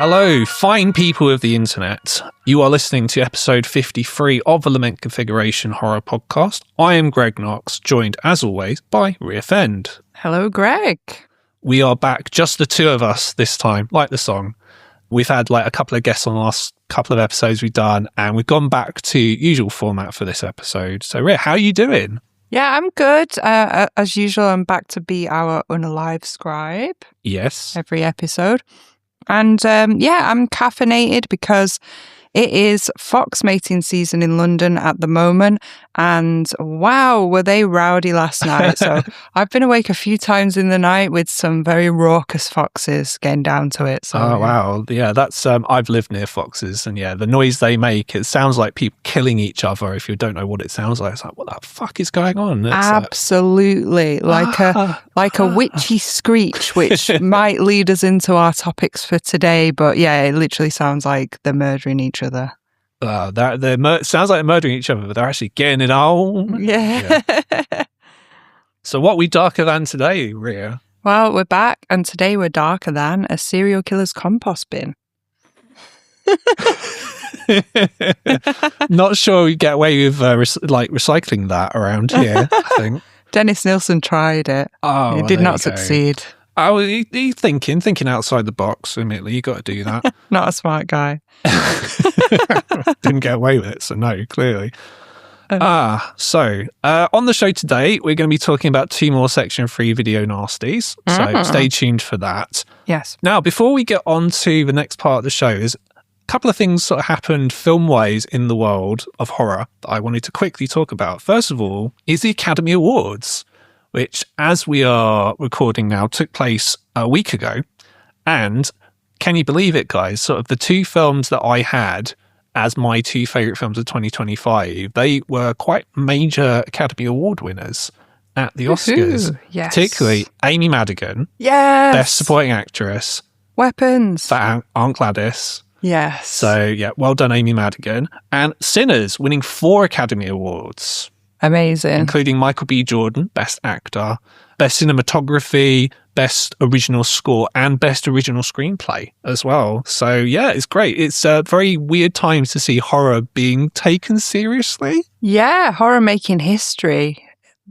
Hello, fine people of the internet. You are listening to episode 53 of the Lament Configuration horror podcast. I am Greg Knox, joined as always by Rhea Fend. Hello, Greg. We are back, just the two of us this time, like the song. We've had a couple of guests on the last couple of episodes we've done, and we've gone back to usual format for this episode. So Rhea, how are you doing? Yeah, I'm good. As usual, I'm back to be our unalive scribe. Yes. Every episode. And I'm caffeinated because it is fox mating season in London at the moment. And wow, were they rowdy last night. So I've been awake a few times in the night with some very raucous foxes getting down to it. So, wow. Yeah, that's, I've lived near foxes, and yeah, the noise they make, it sounds like people killing each other. If you don't know what it sounds like, it's like, what the fuck is going on? It's absolutely. Like a witchy screech, which might lead us into our topics for today. But yeah, it literally sounds like they're murdering each other. Sounds like they're murdering each other, but they're actually getting it on. Yeah. So what are we darker than today, Rhea? Well, we're back, and today we're darker than a serial killer's compost bin. Not sure we get away with recycling that around here, I think. Dennis Nilsson tried it. Oh, it did not succeed. Oh, he's thinking outside the box. Admittedly, you got to do that. Not a smart guy. Didn't get away with it, so no, clearly. So on the show today, we're going to be talking about 2 more Section 3 Video Nasties. So stay tuned for that. Yes. Now, before we get on to the next part of the show, there's a couple of things sort of happened film-wise in the world of horror that I wanted to quickly talk about. First of all, is the Academy Awards, which, as we are recording now, took place a week ago. And can you believe it, guys? Sort of the 2 films that I had as my 2 favourite films of 2025, they were quite major Academy Award winners at the Oscars. Yes. Particularly Amy Madigan, yes, Best Supporting Actress. Weapons. For Aunt Gladys. Yes. So, yeah, well done, Amy Madigan. And Sinners winning 4 Academy Awards. Amazing. Including Michael B. Jordan, Best Actor, Best Cinematography, Best Original Score, and Best Original Screenplay as well. So, yeah, it's great. It's a very weird time to see horror being taken seriously. Yeah, horror making history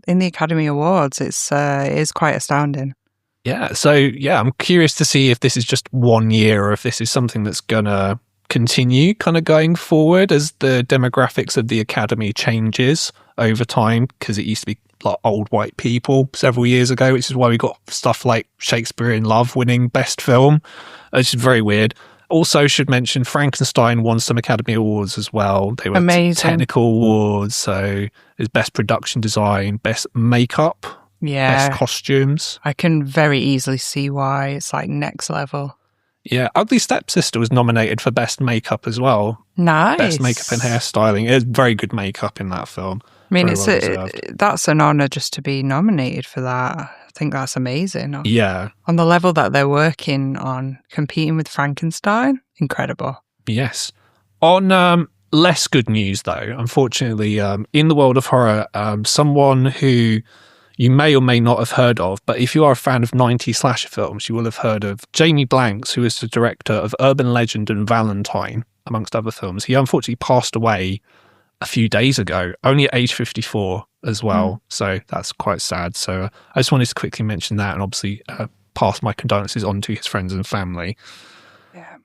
in the Academy Awards. It is quite astounding. Yeah, so, yeah, I'm curious to see if this is just 1 year or if this is something that's going to continue kind of going forward as the demographics of the Academy changes over time, because it used to be like old white people several years ago, which is why we got stuff like Shakespeare in Love winning Best Film, which is very weird. Also should mention Frankenstein won some Academy Awards as well. They were amazing. Technical awards, so there's Best Production Design, Best Makeup, Best Costumes. I can very easily see why. It's like next level. Yeah, Ugly Stepsister was nominated for Best Makeup as well. Nice. Best Makeup and Hairstyling. There's very good makeup in that film. I mean, that's an honour just to be nominated for that. I think that's amazing. Yeah. On the level that they're working on, competing with Frankenstein, incredible. Yes. On less good news, though, unfortunately, in the world of horror, someone who you may or may not have heard of, but if you are a fan of 90s slasher films, you will have heard of Jamie Blanks, who is the director of Urban Legend and Valentine, amongst other films. He unfortunately passed away a few days ago, only at age 54 as well. So that's quite sad. So I just wanted to quickly mention that and obviously pass my condolences on to his friends and family. Yeah.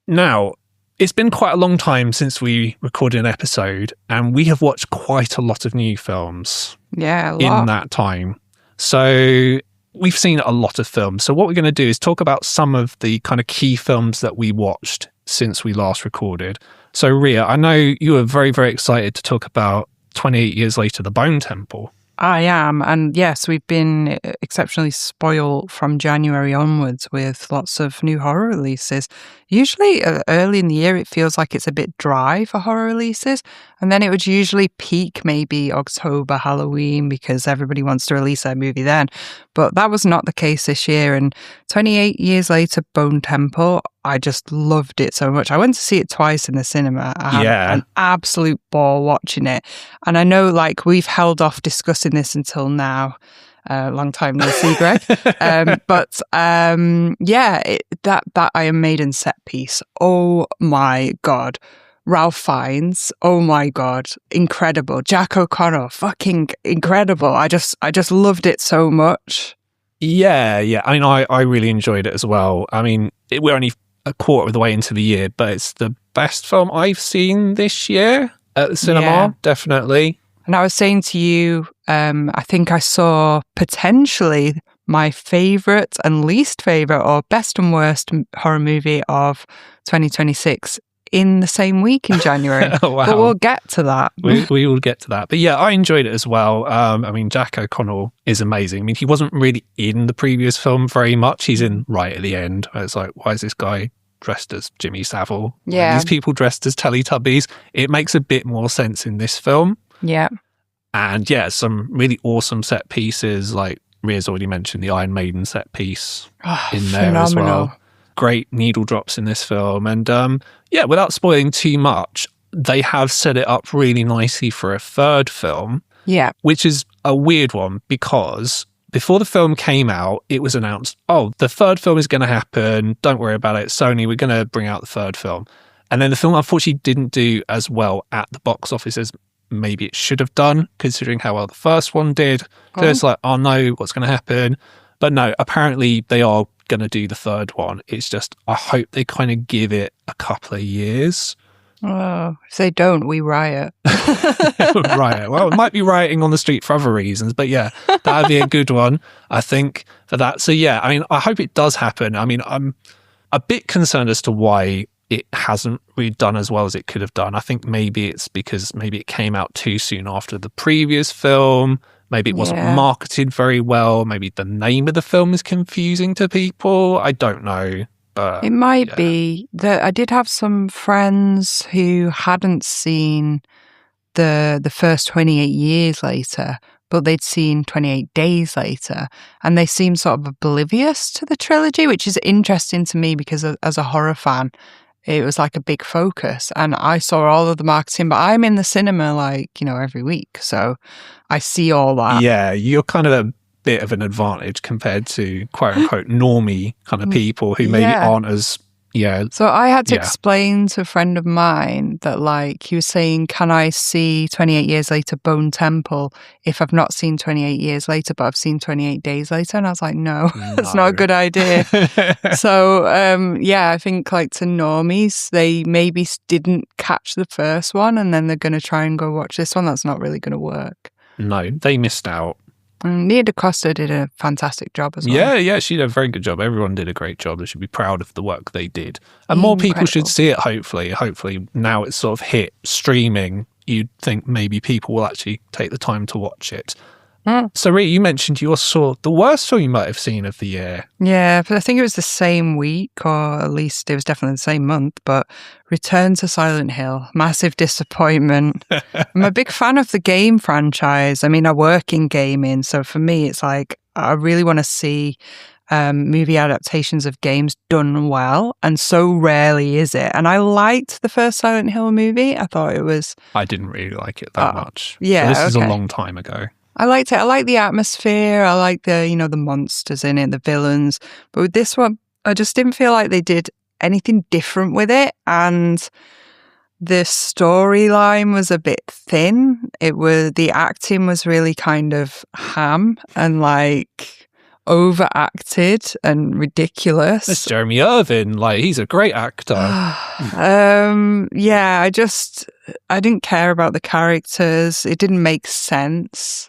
Now, it's been quite a long time since we recorded an episode, and we have watched quite a lot of new films in that time. So we've seen a lot of films. So what we're going to do is talk about some of the kind of key films that we watched since we last recorded. So Rhea, I know you were very, very excited to talk about 28 Years Later, The Bone Temple. I am. And yes, we've been exceptionally spoiled from January onwards with lots of new horror releases. Usually early in the year, it feels like it's a bit dry for horror releases. And then it would usually peak maybe October, Halloween, because everybody wants to release their movie then. But that was not the case this year. And 28 Years Later, Bone Temple, I just loved it so much. I went to see it twice in the cinema. I had an absolute ball watching it. And I know like we've held off discussing this until now. Long time no see, Greg. But that Iron Maiden set piece. Oh my God. Ralph Fiennes, oh my God, incredible. Jack O'Connell, fucking incredible. I just loved it so much. Yeah. I mean, I really enjoyed it as well. I mean, we're only a quarter of the way into the year, but it's the best film I've seen this year at the cinema, definitely. And I was saying to you, I think I saw potentially my favourite and least favourite, or best and worst horror movie of 2026 in the same week in January. Wow. But we'll get to that. We will get to that. But yeah, I enjoyed it as well. I mean, Jack O'Connell is amazing. I mean, he wasn't really in the previous film very much. He's in right at the end. It's like, why is this guy dressed as Jimmy Savile? Yeah. These people dressed as Teletubbies. It makes a bit more sense in this film. Yeah. And yeah, some really awesome set pieces. Like Ria's already mentioned the Iron Maiden set piece in there as well. Great needle drops in this film. And yeah, without spoiling too much, they have set it up really nicely for a third film. Yeah. Which is a weird one because before the film came out, it was announced, oh, the third film is going to happen. Don't worry about it. Sony, we're going to bring out the third film. And then the film unfortunately didn't do as well at the box office as maybe it should have done, considering how well the first one did. So it's like, oh no, what's going to happen? But no, apparently they are going to do the third one. It's just, I hope they kind of give it a couple of years. Oh, if they don't, we riot. Riot. Well, it might be rioting on the street for other reasons, but yeah, that'd be a good one, I think, for that. So yeah, I mean, I hope it does happen. I mean, I'm a bit concerned as to why it hasn't really done as well as it could have done. I think maybe it's because maybe it came out too soon after the previous film. Maybe it wasn't marketed very well. Maybe the name of the film is confusing to people. I don't know. But it might be that I did have some friends who hadn't seen the first 28 years later, but they'd seen 28 Days Later, and they seemed sort of oblivious to the trilogy, which is interesting to me because as a horror fan, it was like a big focus. And I saw all of the marketing, but I'm in the cinema every week. So I see all that. Yeah, you're kind of a bit of an advantage compared to quote unquote normie kind of people who maybe aren't as, So I had to explain to a friend of mine that he was saying, can I see 28 Years Later Bone Temple if I've not seen 28 Years Later, but I've seen 28 Days Later? And I was like, no. That's not a good idea. So, I think to normies, they maybe didn't catch the first one and then they're going to try and go watch this one. That's not really going to work. No, they missed out. And Nia DaCosta did a fantastic job as well. Yeah, she did a very good job. Everyone did a great job. They should be proud of the work they did. And more people should see it, hopefully. Hopefully, now it's sort of hit streaming, you'd think maybe people will actually take the time to watch it. So, Rhea, you mentioned you saw the worst film you might have seen of the year. Yeah, but I think it was the same week, or at least it was definitely the same month, but Return to Silent Hill. Massive disappointment. I'm a big fan of the game franchise. I mean, I work in gaming, so for me, it's like I really want to see movie adaptations of games done well, and so rarely is it. And I liked the first Silent Hill movie. I thought it was... I didn't really like it that much. Yeah, so this is a long time ago. I liked it. I like the atmosphere. I like the, the monsters in it, the villains. But with this one, I just didn't feel like they did anything different with it. And the storyline was a bit thin. The acting was really kind of ham and overacted and ridiculous. That's Jeremy Irvin. He's a great actor. I didn't care about the characters. It didn't make sense.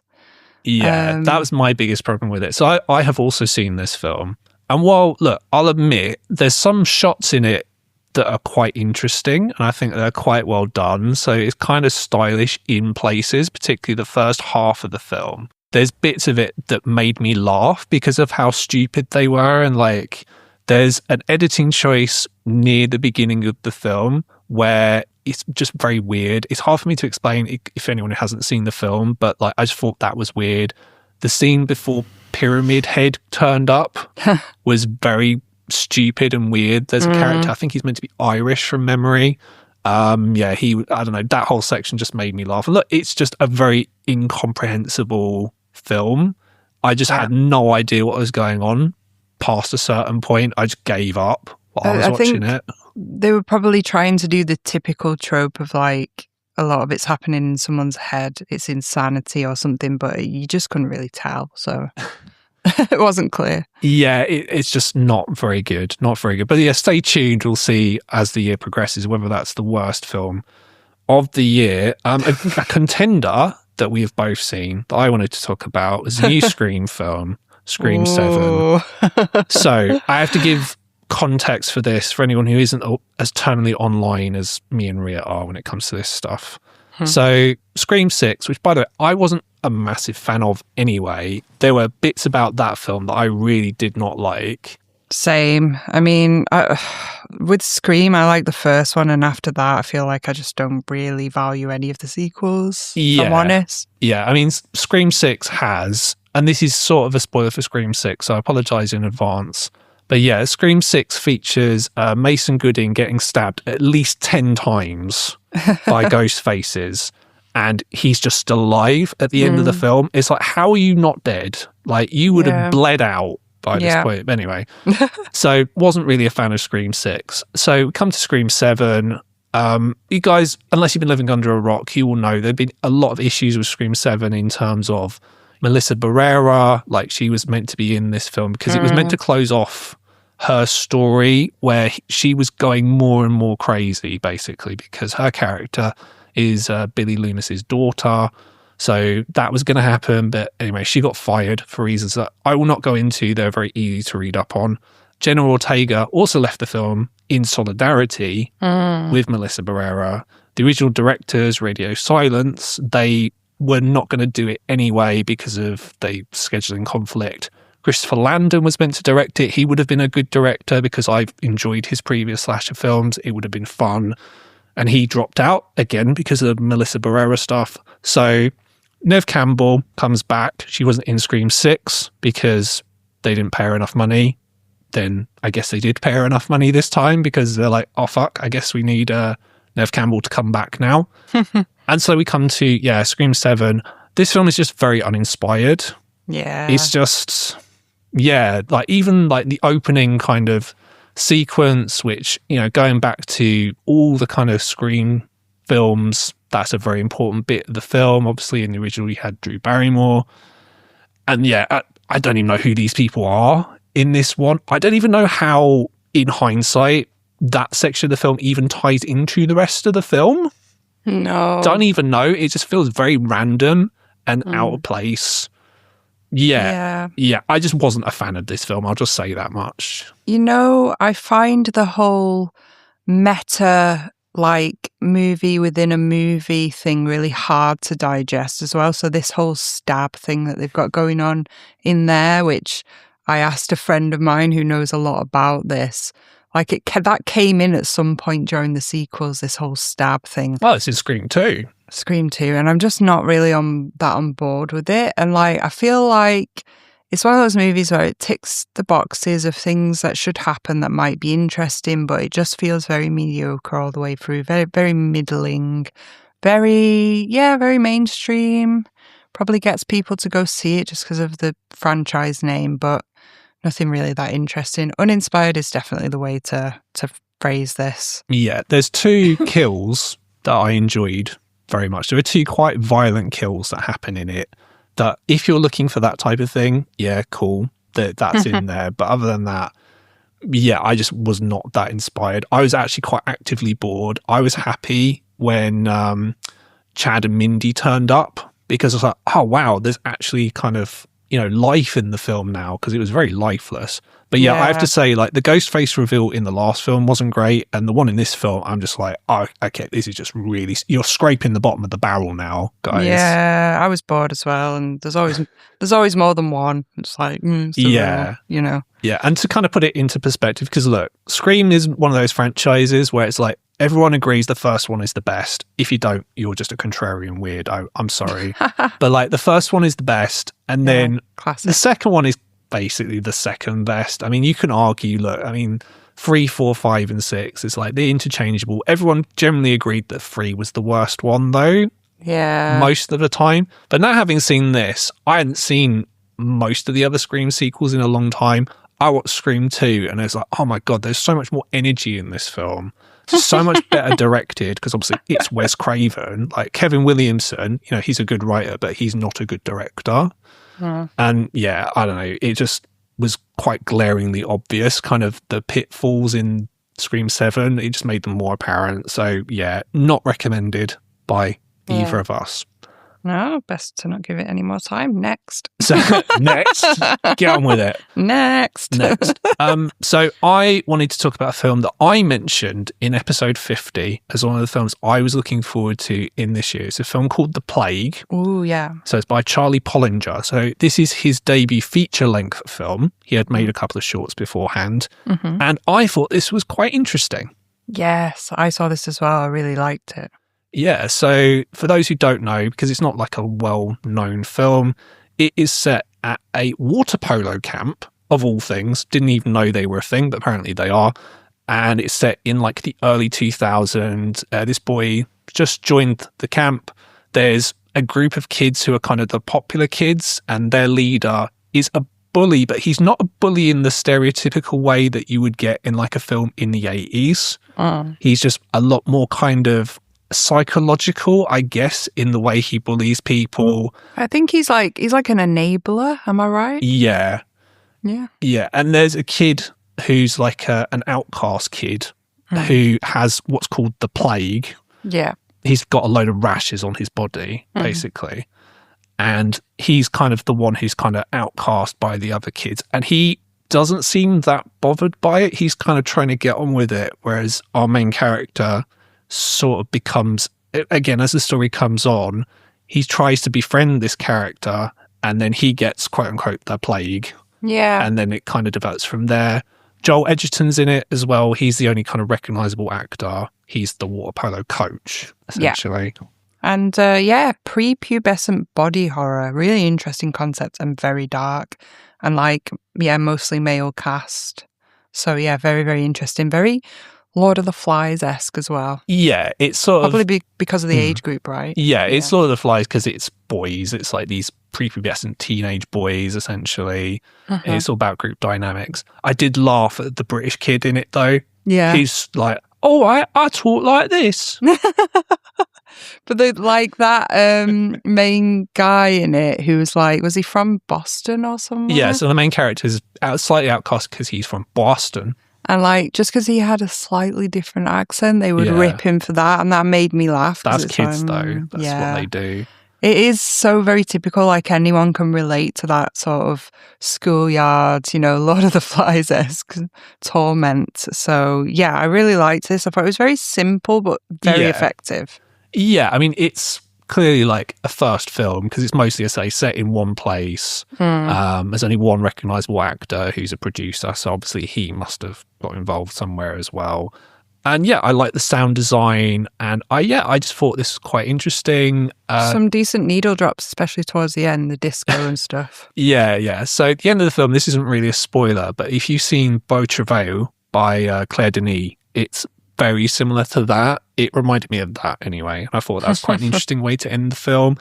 Yeah, that was my biggest problem with it. So I have also seen this film. And while, look, I'll admit, there's some shots in it that are quite interesting. And I think they're quite well done. So it's kind of stylish in places, particularly the first half of the film. There's bits of it that made me laugh because of how stupid they were. And there's an editing choice near the beginning of the film where it's just very weird. It's hard for me to explain if anyone hasn't seen the film, but I just thought that was weird. The scene before Pyramid Head turned up was very stupid and weird. There's a character, I think he's meant to be Irish from memory. I don't know, that whole section just made me laugh. And look, it's just a very incomprehensible film. I just had no idea what was going on past a certain point. I just gave up while I was watching it. They were probably trying to do the typical trope of like a lot of it's happening in someone's head. It's insanity or something, but you just couldn't really tell. So it wasn't clear. Yeah, it's just not very good. Not very good. But yeah, stay tuned. We'll see as the year progresses whether that's the worst film of the year. A contender that we have both seen that I wanted to talk about is a new Scream film, Scream 7. So I have to give context for this for anyone who isn't as terminally online as me and Ria are when it comes to this stuff. So Scream 6, which by the way, I wasn't a massive fan of anyway. There were bits about that film that I really did not like. Same. I mean, with Scream, I like the first one, and after that, I feel like I just don't really value any of the sequels, if I'm honest. Yeah, I mean, Scream 6 has, and this is sort of a spoiler for Scream 6, so I apologise in advance. But yeah, Scream 6 features Mason Gooding getting stabbed at least 10 times by ghost faces, and he's just alive at the end of the film. It's like, how are you not dead? Like, you would have bled out by this point. But anyway, so wasn't really a fan of Scream 6. So we come to Scream 7. You guys, unless you've been living under a rock, you will know there've been a lot of issues with Scream 7 in terms of Melissa Barrera. Like, she was meant to be in this film because it was meant to close off her story where she was going more and more crazy, basically, because her character is Billy Loomis's daughter. So that was going to happen. But anyway, she got fired for reasons that I will not go into. They're very easy to read up on. Jenna Ortega also left the film in solidarity with Melissa Barrera. The original directors, Radio Silence, they were not going to do it anyway because of the scheduling conflict. Christopher Landon was meant to direct it. He would have been a good director because I've enjoyed his previous slasher films. It would have been fun. And he dropped out again because of Melissa Barrera stuff. So Neve Campbell comes back. She wasn't in Scream 6 because they didn't pay her enough money. Then I guess they did pay her enough money this time because they're like, oh, fuck, I guess we need Neve Campbell to come back now. And so we come to, Scream 7. This film is just very uninspired. Yeah. It's just, like even like the opening kind of sequence, which, you know, going back to all the kind of Scream films, that's a very important bit of the film. Obviously, in the original, you had Drew Barrymore. And I don't even know who these people are in this one. I don't even know how, in hindsight, that section of the film even ties into the rest of the film. No. Don't even know. It just feels very random and out of place. Yeah. I just wasn't a fan of this film. I'll just say that much. You know, I find the whole meta, like, movie within a movie thing really hard to digest as well. So this whole stab thing that they've got going on in there, which I asked a friend of mine who knows a lot about this, like that came in at some point during the sequels, this whole stab thing. Well, it's in Scream 2. Scream 2, and I'm just not really on board with it. And like, I feel like it's one of those movies where it ticks the boxes of things that should happen that might be interesting, but it just feels very mediocre all the way through. Very, very middling. Very mainstream. Probably gets people to go see it just because of the franchise name, but nothing really that interesting. Uninspired is definitely the way to phrase this. Yeah, there's 2 kills that I enjoyed very much. There are 2 quite violent kills that happen in it that if you're looking for that type of thing, cool, that's in there. But other than that, I just was not that inspired. I was actually quite actively bored. I was happy when Chad and Mindy turned up because I was like, oh, wow, there's actually kind of, life in the film now, because it was very lifeless. But I have to say, like, the ghost face reveal in the last film wasn't great, and the one in this film, I'm just like, oh, okay, this is just really, you're scraping the bottom of the barrel now, guys. Yeah, I was bored as well, and there's always more than one. It's like, Yeah, and to kind of put it into perspective, because look, Scream is one of those franchises where it's like, everyone agrees the first one is the best. If you don't, you're just a contrarian weirdo. I'm sorry. But like, the first one is the best, and then classic. The second one is basically the second best. I mean, you can argue, 3, 4, 5, and 6 is like, they're interchangeable. Everyone generally agreed that 3 was the worst one, though. Yeah. Most of the time. But now, having seen this, I hadn't seen most of the other Scream sequels in a long time. I watched Scream 2 and I was like, oh my God, there's so much more energy in this film. So much better directed, because obviously it's Wes Craven. Like Kevin Williamson, you know, he's a good writer, but he's not a good director. And yeah, I don't know. It just was quite glaringly obvious, kind of the pitfalls in Scream 7. It just made them more apparent. So yeah, not recommended by either of us. No, best to not give it any more time. Next. So next, get on with it. Next. So I wanted to talk about a film that I mentioned in episode 50 as one of the films I was looking forward to in this year. It's a film called The Plague. Oh, yeah. So it's by Charlie Pollinger. So this is his debut feature-length film. He had made a couple of shorts beforehand. And I thought this was quite interesting. Yes, I saw this as well. I really liked it. Yeah, so for those who don't know, because it's not like a well-known film, it is set at a water polo camp, of all things. Didn't even know they were a thing, but apparently they are. And it's set in like the early 2000s. This boy just joined the camp. There's a group of kids who are kind of the popular kids, and their leader is a bully, but he's not a bully in the stereotypical way that you would get in like a film in the 80s. He's just a lot more kind of psychological, I guess, in the way he bullies people. I think he's like an enabler. Am I right? Yeah. Yeah. And there's a kid who's like an outcast kid who has what's called the plague. Yeah. He's got a load of rashes on his body, basically. And he's kind of the one who's kind of outcast by the other kids. And he doesn't seem that bothered by it. He's kind of trying to get on with it. Whereas our main character sort of becomes, again, as the story comes on, he tries to befriend this character, and then he gets quote unquote the plague. Yeah. And then it kind of develops from there. Joel Edgerton's in it as well. He's the only kind of recognizable actor. He's the water polo coach, essentially. Yeah. And prepubescent body horror, really interesting concept and very dark, and mostly male cast. So yeah, very, very interesting. Very Lord of the Flies-esque as well. Yeah, it's sort of... Probably because of the age group, right? Yeah, it's Lord of the Flies because it's boys. It's like these prepubescent teenage boys, essentially. It's all about group dynamics. I did laugh at the British kid in it, though. Yeah. He's like, oh, I talk like this. But that main guy in it who was like, was he from Boston or somewhere? Yeah, so the main character is slightly outcast because he's from Boston. And just because he had a slightly different accent, they would rip him for that. And that made me laugh. That's kids, though. That's what they do. It is so very typical. Like anyone can relate to that sort of schoolyard, Lord of the Flies-esque torment. So yeah, I really liked this. I thought it was very simple, but very effective. Yeah, I mean, it's clearly like a first film because it's mostly, as I say, set in one place. There's only one recognizable actor who's a producer, so obviously he must have got involved somewhere as well. And yeah, I like the sound design, and I just thought this was quite interesting. Some decent needle drops, especially towards the end, the disco and stuff. Yeah. So at the end of the film, this isn't really a spoiler, but if you've seen Beau Travail by Claire Denis, it's very similar to that. It reminded me of that anyway, and I thought that was quite an interesting way to end the film.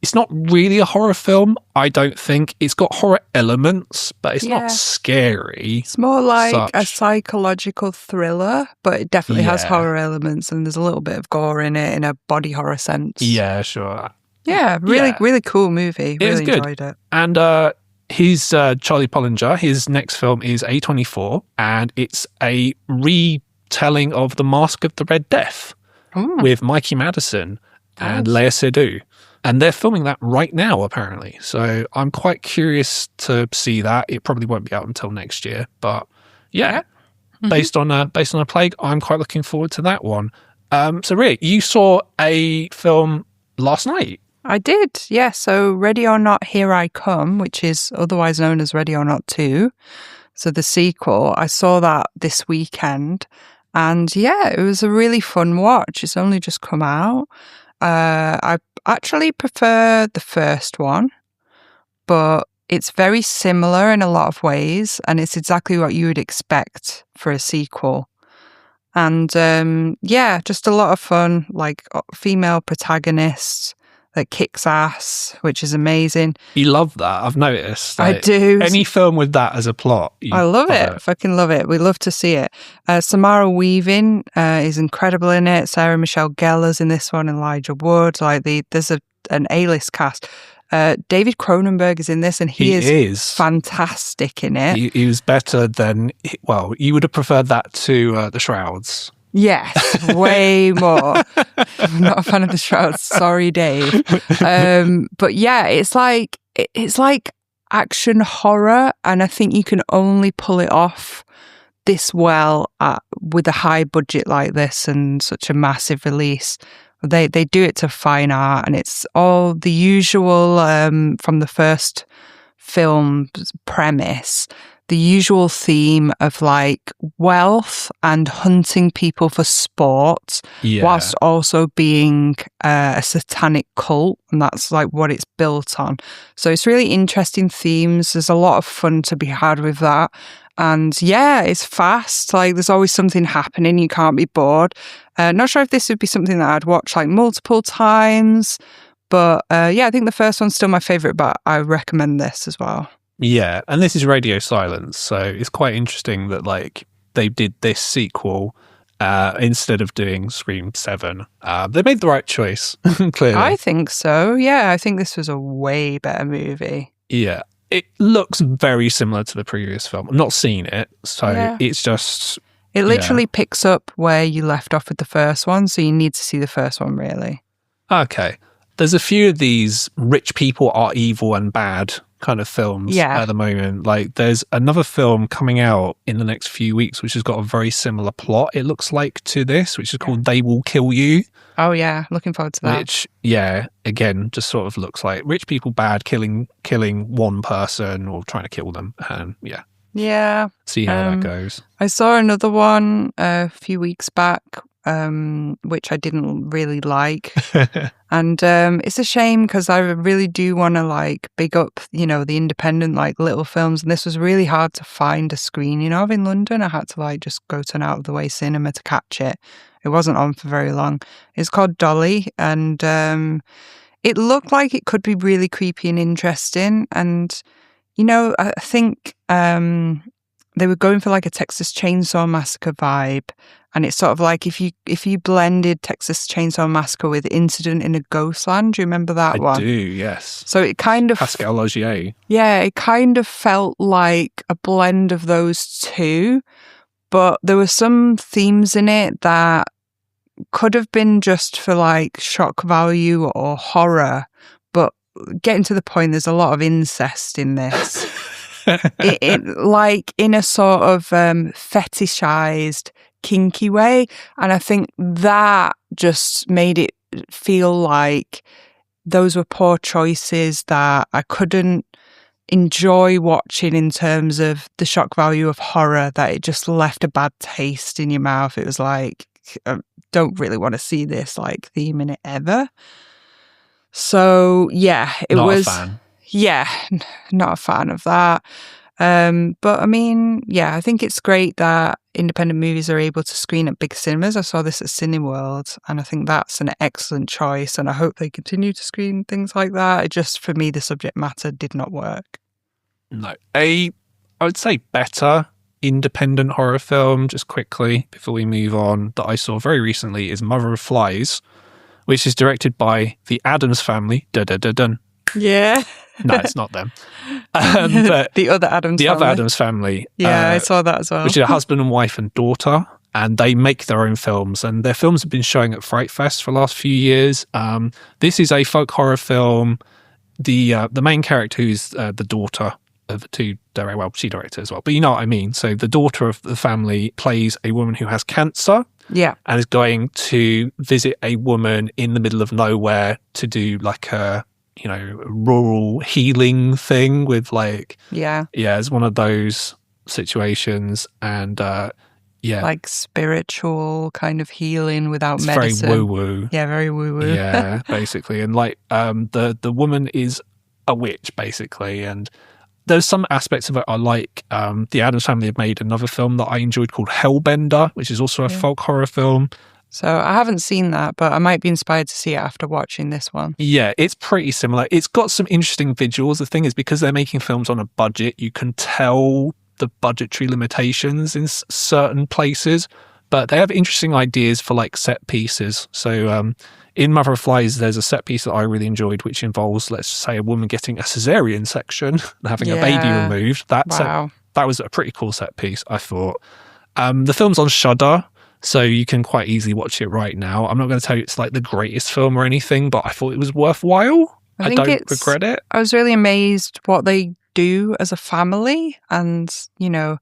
It's not really a horror film, I don't think. It's got horror elements, but it's not scary. It's more like a psychological thriller, but it definitely has horror elements, and there's a little bit of gore in it in a body horror sense. Yeah, sure. Yeah, really cool movie. Really enjoyed it. And he's Charlie Pollinger. His next film is A24, and it's a retelling of The Mask of the Red Death with Mikey Madison and Léa Seydoux. And they're filming that right now, apparently. So I'm quite curious to see that. It probably won't be out until next year. But based on A Plague, I'm quite looking forward to that one. So Rick, you saw a film last night. I did, yeah. So Ready or Not, Here I Come, which is otherwise known as Ready or Not 2. So the sequel, I saw that this weekend. And yeah, it was a really fun watch. It's only just come out. I actually prefer the first one, but it's very similar in a lot of ways, and it's exactly what you would expect for a sequel. And just a lot of fun, like female protagonists, that kicks ass, which is amazing. You love that. I've noticed. I do. Any film with that as a plot. I love it. Fucking love it. We love to see it. Samara Weaving is incredible in it. Sarah Michelle Gellar's in this one. Elijah Wood. There's an A-list cast. David Cronenberg is in this, and he is fantastic in it. He was better than, well, you would have preferred that to The Shrouds. Yes, way more. I'm not a fan of The Shrouds. Sorry, Dave. But yeah, it's like action horror, and I think you can only pull it off this well with a high budget like this and such a massive release. They do it to fine art, and it's all the usual from the first film premise, the usual theme of like wealth and hunting people for sport, whilst also being a satanic cult, and that's like what it's built on. So it's really interesting themes. There's a lot of fun to be had with that. And yeah, it's fast. Like there's always something happening. You can't be bored. Not sure if this would be something that I'd watch like multiple times, but yeah, I think the first one's still my favourite, but I recommend this as well. Yeah, and this is Radio Silence, so it's quite interesting that like they did this sequel instead of doing Scream 7. They made the right choice, clearly. I think so, yeah. I think this was a way better movie. Yeah. It looks very similar to the previous film. I've not seen it, so it's just... It literally picks up where you left off with the first one, so you need to see the first one, really. Okay. There's a few of these rich people are evil and bad kind of films at the moment. Like, there's another film coming out in the next few weeks, which has got a very similar plot, it looks like, to this, which is called They Will Kill You. Oh, yeah. Looking forward to that. Which, again, just sort of looks like rich people bad, killing one person or trying to kill them. And yeah. See how that goes. I saw another one a few weeks back, which I didn't really like. And it's a shame because I really do want to like big up, the independent like little films. And this was really hard to find a screening of in London. I had to like just go to an out of the way cinema to catch it. It wasn't on for very long. It's called Dolly, and it looked like it could be really creepy and interesting. And I think they were going for like a Texas Chainsaw Massacre vibe, and it's sort of like if you blended Texas Chainsaw Massacre with Incident in a Ghostland. Do you remember that one? I do, yes. So it kind of Pascal Laugier. Yeah, it kind of felt like a blend of those two, but there were some themes in it that could have been just for like shock value or horror, but getting to the point, there's a lot of incest in this. it like in a sort of fetishized, kinky way, and I think that just made it feel like those were poor choices that I couldn't enjoy watching in terms of the shock value of horror, that it just left a bad taste in your mouth. It was like, I don't really want to see this like theme in it ever. So yeah, it was. Not a fan. Yeah, not a fan of that. But I mean, yeah, I think it's great that independent movies are able to screen at big cinemas. I saw this at Cineworld, and I think that's an excellent choice, and I hope they continue to screen things like that. It just, for me, the subject matter did not work. No. I would say better independent horror film, just quickly, before we move on, that I saw very recently is Mother of Flies, which is directed by the Addams Family. Dun. Yeah. No, it's not them. But the other Addams family. Other Addams Family. Yeah, I saw that as well. Which is a husband and wife and daughter, and they make their own films, and their films have been showing at Fright Fest for the last few years. This is a folk horror film. The main character, who's the daughter of the two, she directed as well, but you know what I mean. So the daughter of the family plays a woman who has cancer. Yeah. And is going to visit a woman in the middle of nowhere to do like a rural healing thing with like, it's one of those situations. And like spiritual kind of healing without medicine. Very woo-woo. Yeah, very woo-woo. Yeah, basically. And like the woman is a witch, basically. And there's some aspects of it I like. The Addams Family have made another film that I enjoyed called Hellbender, which is also a folk horror film. So I haven't seen that, but I might be inspired to see it after watching this one. Yeah, it's pretty similar. It's got some interesting visuals. The thing is, because they're making films on a budget, you can tell the budgetary limitations in certain places, but they have interesting ideas for like set pieces. So in Mother of Flies, there's a set piece that I really enjoyed, which involves, let's say, a woman getting a cesarean section and having a baby removed. That was a pretty cool set piece, I thought. The film's on Shudder, so you can quite easily watch it right now. I'm not going to tell you it's like the greatest film or anything, but I thought it was worthwhile. I don't regret it. I was really amazed what they do as a family, and, you know,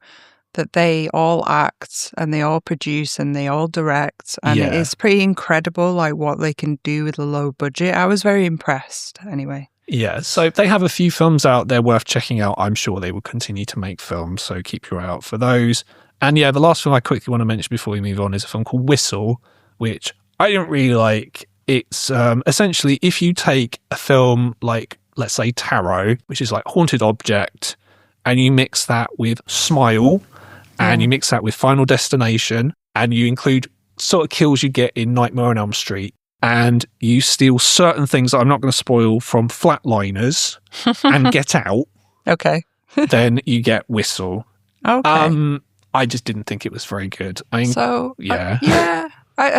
that they all act and they all produce and they all direct, and it is pretty incredible like what they can do with a low budget. I was very impressed anyway. Yeah, so they have a few films out there worth checking out. I'm sure they will continue to make films, so keep your eye out for those. And yeah, the last film I quickly want to mention before we move on is a film called Whistle, which I don't really like. It's essentially, if you take a film like, let's say, Tarot, which is like Haunted Object, and you mix that with Smile, and you mix that with Final Destination, and you include sort of kills you get in Nightmare on Elm Street, and you steal certain things that I'm not going to spoil from Flatliners and Get Out, okay, then you get Whistle. Okay. I just didn't think it was very good. I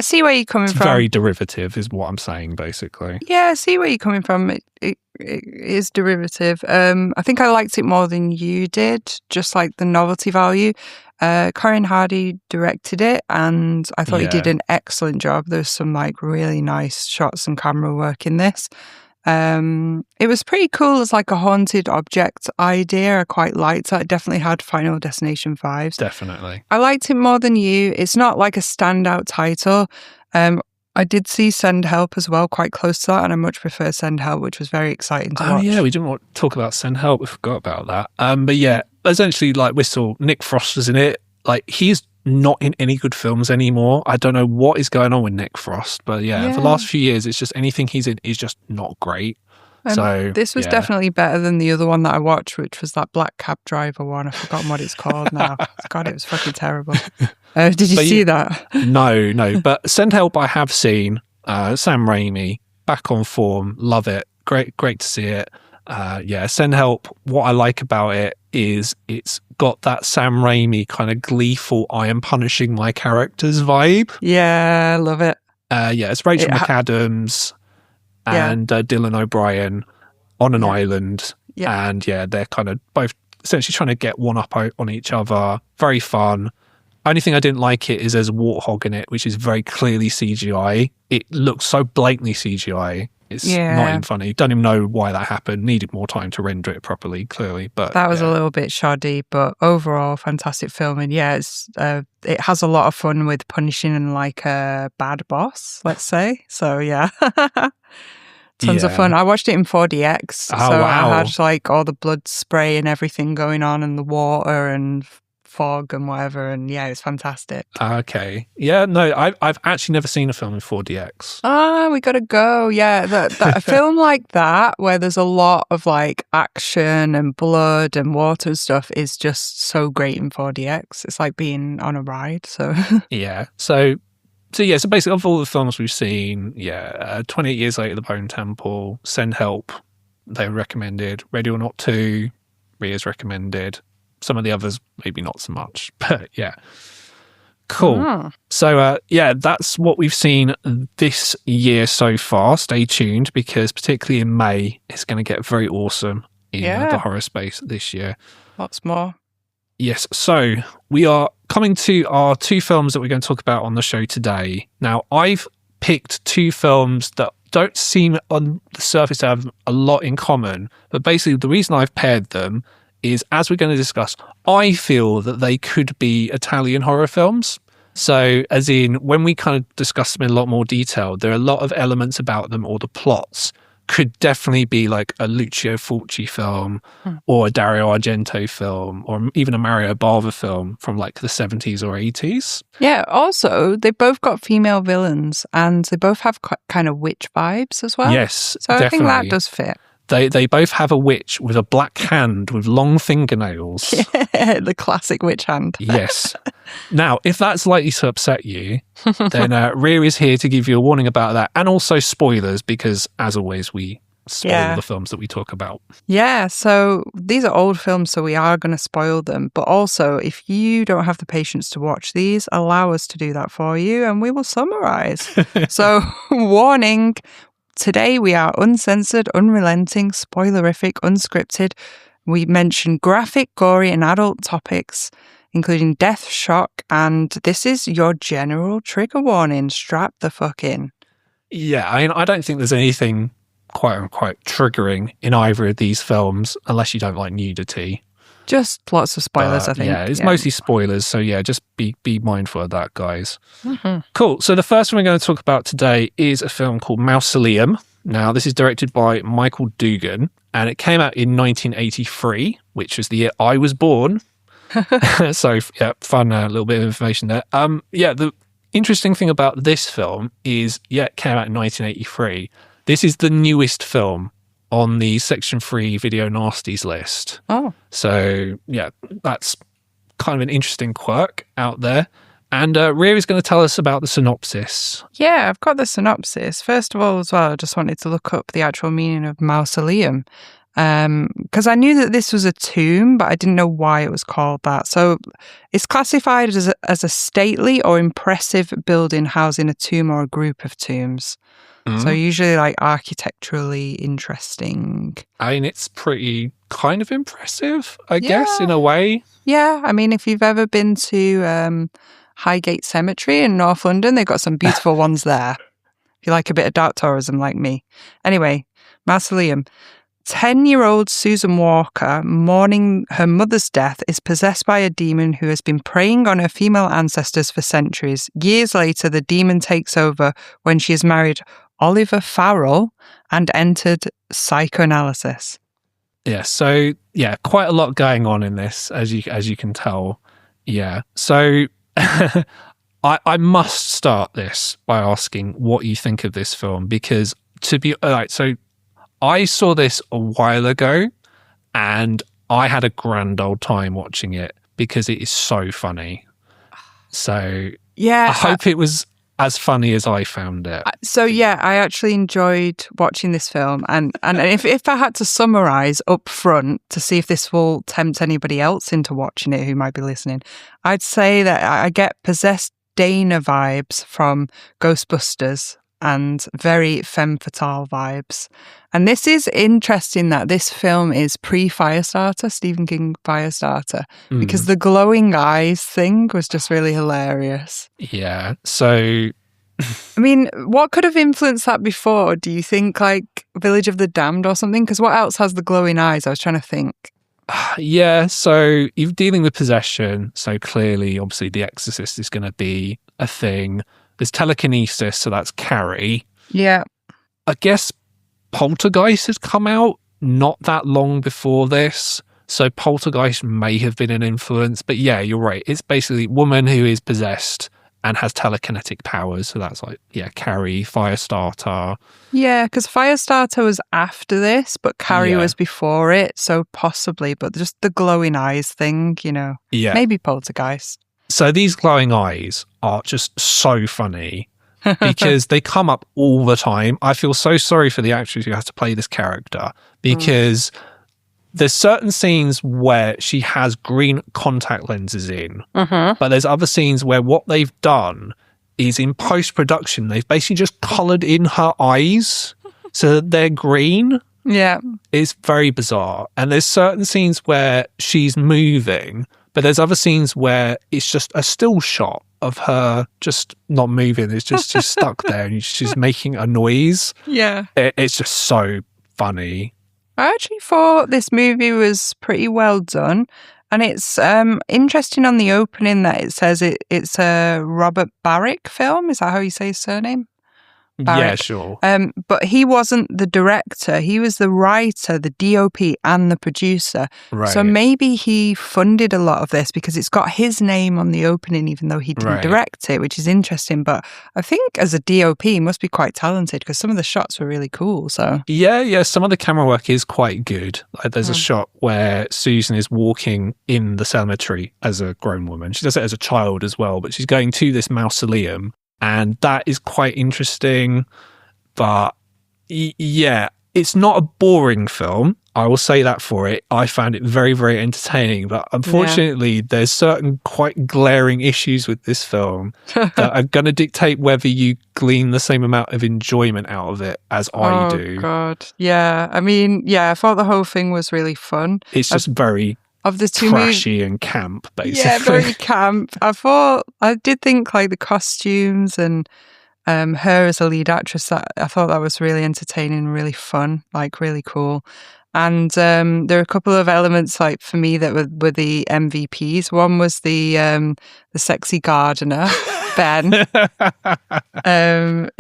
see where you're coming it's from. Very derivative is what I'm saying, basically. Yeah, I see where you're coming from. It is derivative. I think I liked it more than you did, just like the novelty value. Corin Hardy directed it, and I thought he did an excellent job. There's some like really nice shots and camera work in this. It was pretty cool as like a haunted object idea. I quite liked it. It definitely had Final Destination vibes. Definitely. I liked it more than you. It's not like a standout title. I did see Send Help as well, quite close to that, and I much prefer Send Help, which was very exciting to watch. Oh yeah, we didn't want to talk about Send Help. We forgot about that. But yeah, essentially like Whistle, Nick Frost was in it. Like he's not in any good films anymore. I don't know what is going on with Nick Frost, but yeah, for the last few years, it's just anything he's in is just not great. So this was definitely better than the other one that I watched, which was that black cab driver one. I've forgotten what it's called now. God, it was fucking terrible. Did you see that? No. But Send Help I have seen. Sam Raimi, back on form. Love it. Great to see it. Send Help, what I like about it is it's got that Sam Raimi kind of gleeful, I am punishing my characters vibe. Yeah, I love it. It's Rachel McAdams and Dylan O'Brien on an island. Yeah. And they're kind of both essentially trying to get one up on each other. Very fun. Only thing I didn't like it is there's a warthog in it, which is very clearly CGI. It looks so blatantly CGI. It's not even funny. Don't even know why that happened. Needed more time to render it properly, clearly. But that was a little bit shoddy, but overall, fantastic film. And it has a lot of fun with punishing and like a bad boss, let's say. So tons of fun. I watched it in 4DX. I had like all the blood spray and everything going on, and the water and fog and whatever, and it's fantastic. Okay. Yeah, no, I've actually never seen a film in 4DX. We gotta go. A film like that where there's a lot of like action and blood and water and stuff is just so great in 4DX. It's like being on a ride. So so basically of all the films we've seen, 28 Years Later, The Bone Temple, Send Help, they were recommended. Ready or Not 2, Ria's recommended. Some of the others, maybe not so much, but cool. So, that's what we've seen this year so far. Stay tuned, because particularly in May, it's going to get very awesome in the horror space this year. Lots more. Yes. So we are coming to our two films that we're going to talk about on the show today. Now, I've picked two films that don't seem on the surface to have a lot in common, but basically the reason I've paired them is, as we're going to discuss, I feel that they could be Italian horror films. So, as in, when we kind of discuss them in a lot more detail, there are a lot of elements about them, or the plots could definitely be like a Lucio Fulci film, or a Dario Argento film, or even a Mario Bava film from like the 70s or 80s. Yeah, also, they both got female villains, and they both have kind of witch vibes as well. Yes, so definitely. I think that does fit. They both have a witch with a black hand with long fingernails. The classic witch hand. Yes. Now, if that's likely to upset you, then Rhea is here to give you a warning about that, and also spoilers, because as always, we spoil the films that we talk about. Yeah, so these are old films, so we are going to spoil them. But also, if you don't have the patience to watch these, allow us to do that for you, and we will summarize. So, warning. Today we are uncensored, unrelenting, spoilerific, unscripted. We mention graphic, gory and adult topics, including death, shock, and this is your general trigger warning. Strap the fuck in. Yeah, I don't think there's anything quite unquote triggering in either of these films, unless you don't like nudity. Just lots of spoilers, I think. Yeah, it's mostly spoilers. So yeah, just be mindful of that, guys. Cool. So the first one we're going to talk about today is a film called Mausoleum. Now, this is directed by Michael Dugan, and it came out in 1983, which was the year I was born. So yeah, fun little bit of information there. The interesting thing about this film is, it came out in 1983. This is the newest film on the Section 3 Video Nasties list. Oh. So, yeah, that's kind of an interesting quirk out there. And Rhea is going to tell us about the synopsis. Yeah, I've got the synopsis. First of all, as well, I just wanted to look up the actual meaning of mausoleum. Because I knew that this was a tomb, but I didn't know why it was called that. So it's classified as a stately or impressive building housing a tomb or a group of tombs. So usually like architecturally interesting. I mean, it's pretty kind of impressive, I guess, in a way. Yeah, I mean, if you've ever been to Highgate Cemetery in North London, they've got some beautiful ones there. If you like a bit of dark tourism like me. Anyway, Mausoleum. 10-year-old Susan Walker, mourning her mother's death, is possessed by a demon who has been preying on her female ancestors for centuries. Years later, the demon takes over when she has married Oliver Farrell and entered psychoanalysis. Yeah, so quite a lot going on in this, as you can tell. Yeah, so I must start this by asking what you think of this film, because I saw this a while ago and I had a grand old time watching it because it is so funny. So yeah, I hope it was as funny as I found it. So yeah, I actually enjoyed watching this film, and if I had to summarize up front to see if this will tempt anybody else into watching it who might be listening, I'd say that I get possessed Dana vibes from Ghostbusters and very femme fatale vibes. And this is interesting that this film is pre-Firestarter, Stephen King Firestarter, because the glowing eyes thing was just really hilarious. Yeah, so... I mean, what could have influenced that before? Do you think like Village of the Damned or something? Because what else has the glowing eyes? I was trying to think. Yeah, so you're dealing with possession, so clearly, obviously, The Exorcist is going to be a thing. There's telekinesis, so that's Carrie. Yeah. I guess Poltergeist has come out not that long before this, so Poltergeist may have been an influence. But yeah, you're right. It's basically a woman who is possessed and has telekinetic powers. So that's like, Carrie, Firestarter. Yeah, because Firestarter was after this, but Carrie was before it, so possibly. But just the glowing eyes thing, Yeah. Maybe Poltergeist. So these glowing eyes are just so funny because they come up all the time. I feel so sorry for the actress who has to play this character because there's certain scenes where she has green contact lenses in, but there's other scenes where what they've done is in post-production, they've basically just coloured in her eyes so that they're green. Yeah. It's very bizarre. And there's certain scenes where she's moving, but there's other scenes where it's just a still shot of her just not moving. It's just she's stuck there and she's making a noise. Yeah. It's just so funny. I actually thought this movie was pretty well done. And it's interesting on the opening that it says it's a Robert Barrick film. Is that how you say his surname? Yeah, sure. But he wasn't the director. He was the writer, the DOP, and the producer. Right. So maybe he funded a lot of this because it's got his name on the opening, even though he didn't direct it, which is interesting. But I think as a DOP, he must be quite talented because some of the shots were really cool. So yeah, some of the camera work is quite good. Like there's a shot where Susan is walking in the cemetery as a grown woman. She does it as a child as well, but she's going to this mausoleum. And that is quite interesting, but yeah, it's not a boring film. I will say that for it. I found it very, very entertaining, but unfortunately, there's certain quite glaring issues with this film that are going to dictate whether you glean the same amount of enjoyment out of it as I do. Oh, God. Yeah. I mean, yeah, I thought the whole thing was really fun. It's just very... of the two trashy and camp, basically. Yeah, very camp. I did think like the costumes and her as a lead actress, I thought that was really entertaining, really fun, like really cool. And there are a couple of elements like for me that were the MVPs. One was the sexy gardener, Ben,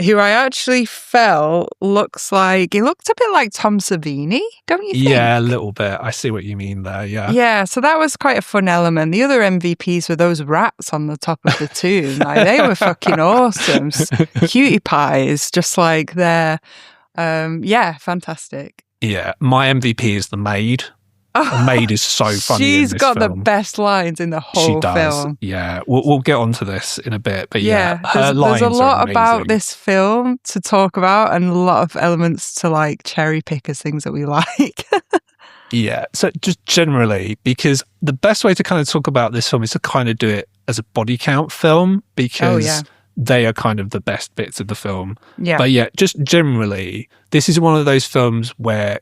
who I actually felt he looked a bit like Tom Savini, don't you think? Yeah, a little bit. I see what you mean there, yeah. Yeah, so that was quite a fun element. The other MVPs were those rats on the top of the tomb. Like, they were fucking awesome. Cutie pies, just like they're, fantastic. Yeah, my MVP is the maid. The maid is so funny. She's got the best lines in the whole film. Yeah, we'll get onto this in a bit, but her there's lines a lot are about this film to talk about, and a lot of elements to like cherry pick as things that we like. Yeah, so just generally, because the best way to kind of talk about this film is to kind of do it as a body count film, because they are kind of the best bits of the film. Yeah. But yeah, just generally, this is one of those films where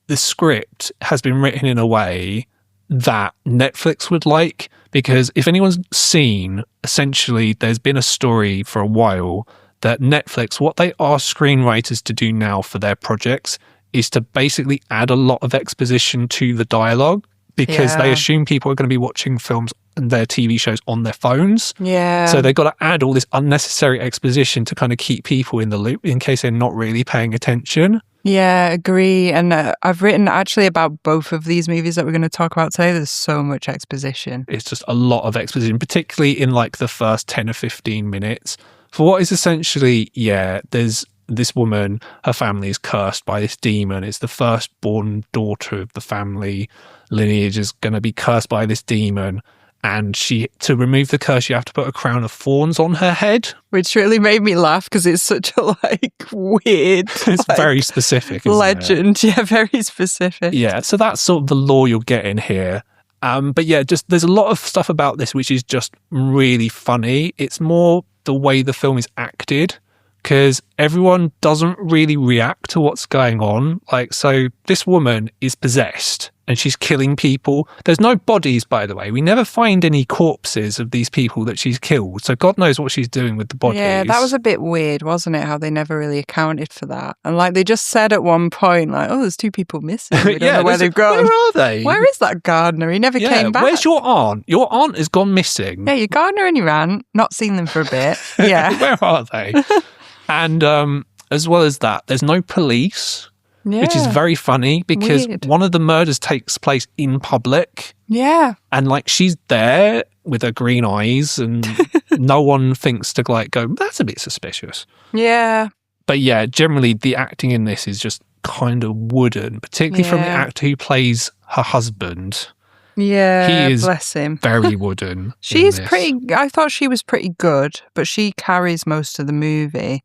the script has been written in a way that Netflix would like, because if anyone's seen, essentially, there's been a story for a while that Netflix, what they ask screenwriters to do now for their projects is to basically add a lot of exposition to the dialogue, because they assume people are going to be watching films and their TV shows on their phones. Yeah. So they've got to add all this unnecessary exposition to kind of keep people in the loop in case they're not really paying attention. Yeah, agree. And I've written actually about both of these movies that we're going to talk about today. There's so much exposition. It's just a lot of exposition, particularly in like the first 10 or 15 minutes. For what is essentially, there's this woman, her family is cursed by this demon. It's the firstborn daughter of the family lineage is going to be cursed by this demon. And to remove the curse, you have to put a crown of thorns on her head. Which really made me laugh because it's such a weird... It's very specific, isn't legend. It? Yeah, very specific. Yeah, so that's sort of the lore you'll get in here. But yeah, just there's a lot of stuff about this which is just really funny. It's more the way the film is acted, because everyone doesn't really react to what's going on. Like, so this woman is possessed and she's killing people. There's no bodies, by the way. We never find any corpses of these people that she's killed. So God knows what she's doing with the bodies. Yeah, that was a bit weird, wasn't it? How they never really accounted for that. And like they just said at one point, like, oh, there's two people missing. We don't know where they've gone. Where are they? Where is that gardener? He never came back. Where's your aunt? Your aunt has gone missing. Yeah, your gardener and your aunt. Not seen them for a bit. Yeah. Where are they? And as well as that, there's no police, which is very funny because one of the murders takes place in public. Yeah. And like she's there with her green eyes and no one thinks to like go, that's a bit suspicious. Yeah. But yeah, generally the acting in this is just kind of wooden, particularly from the actor who plays her husband. Yeah, he is bless him. Very wooden. I thought she was pretty good, but she carries most of the movie.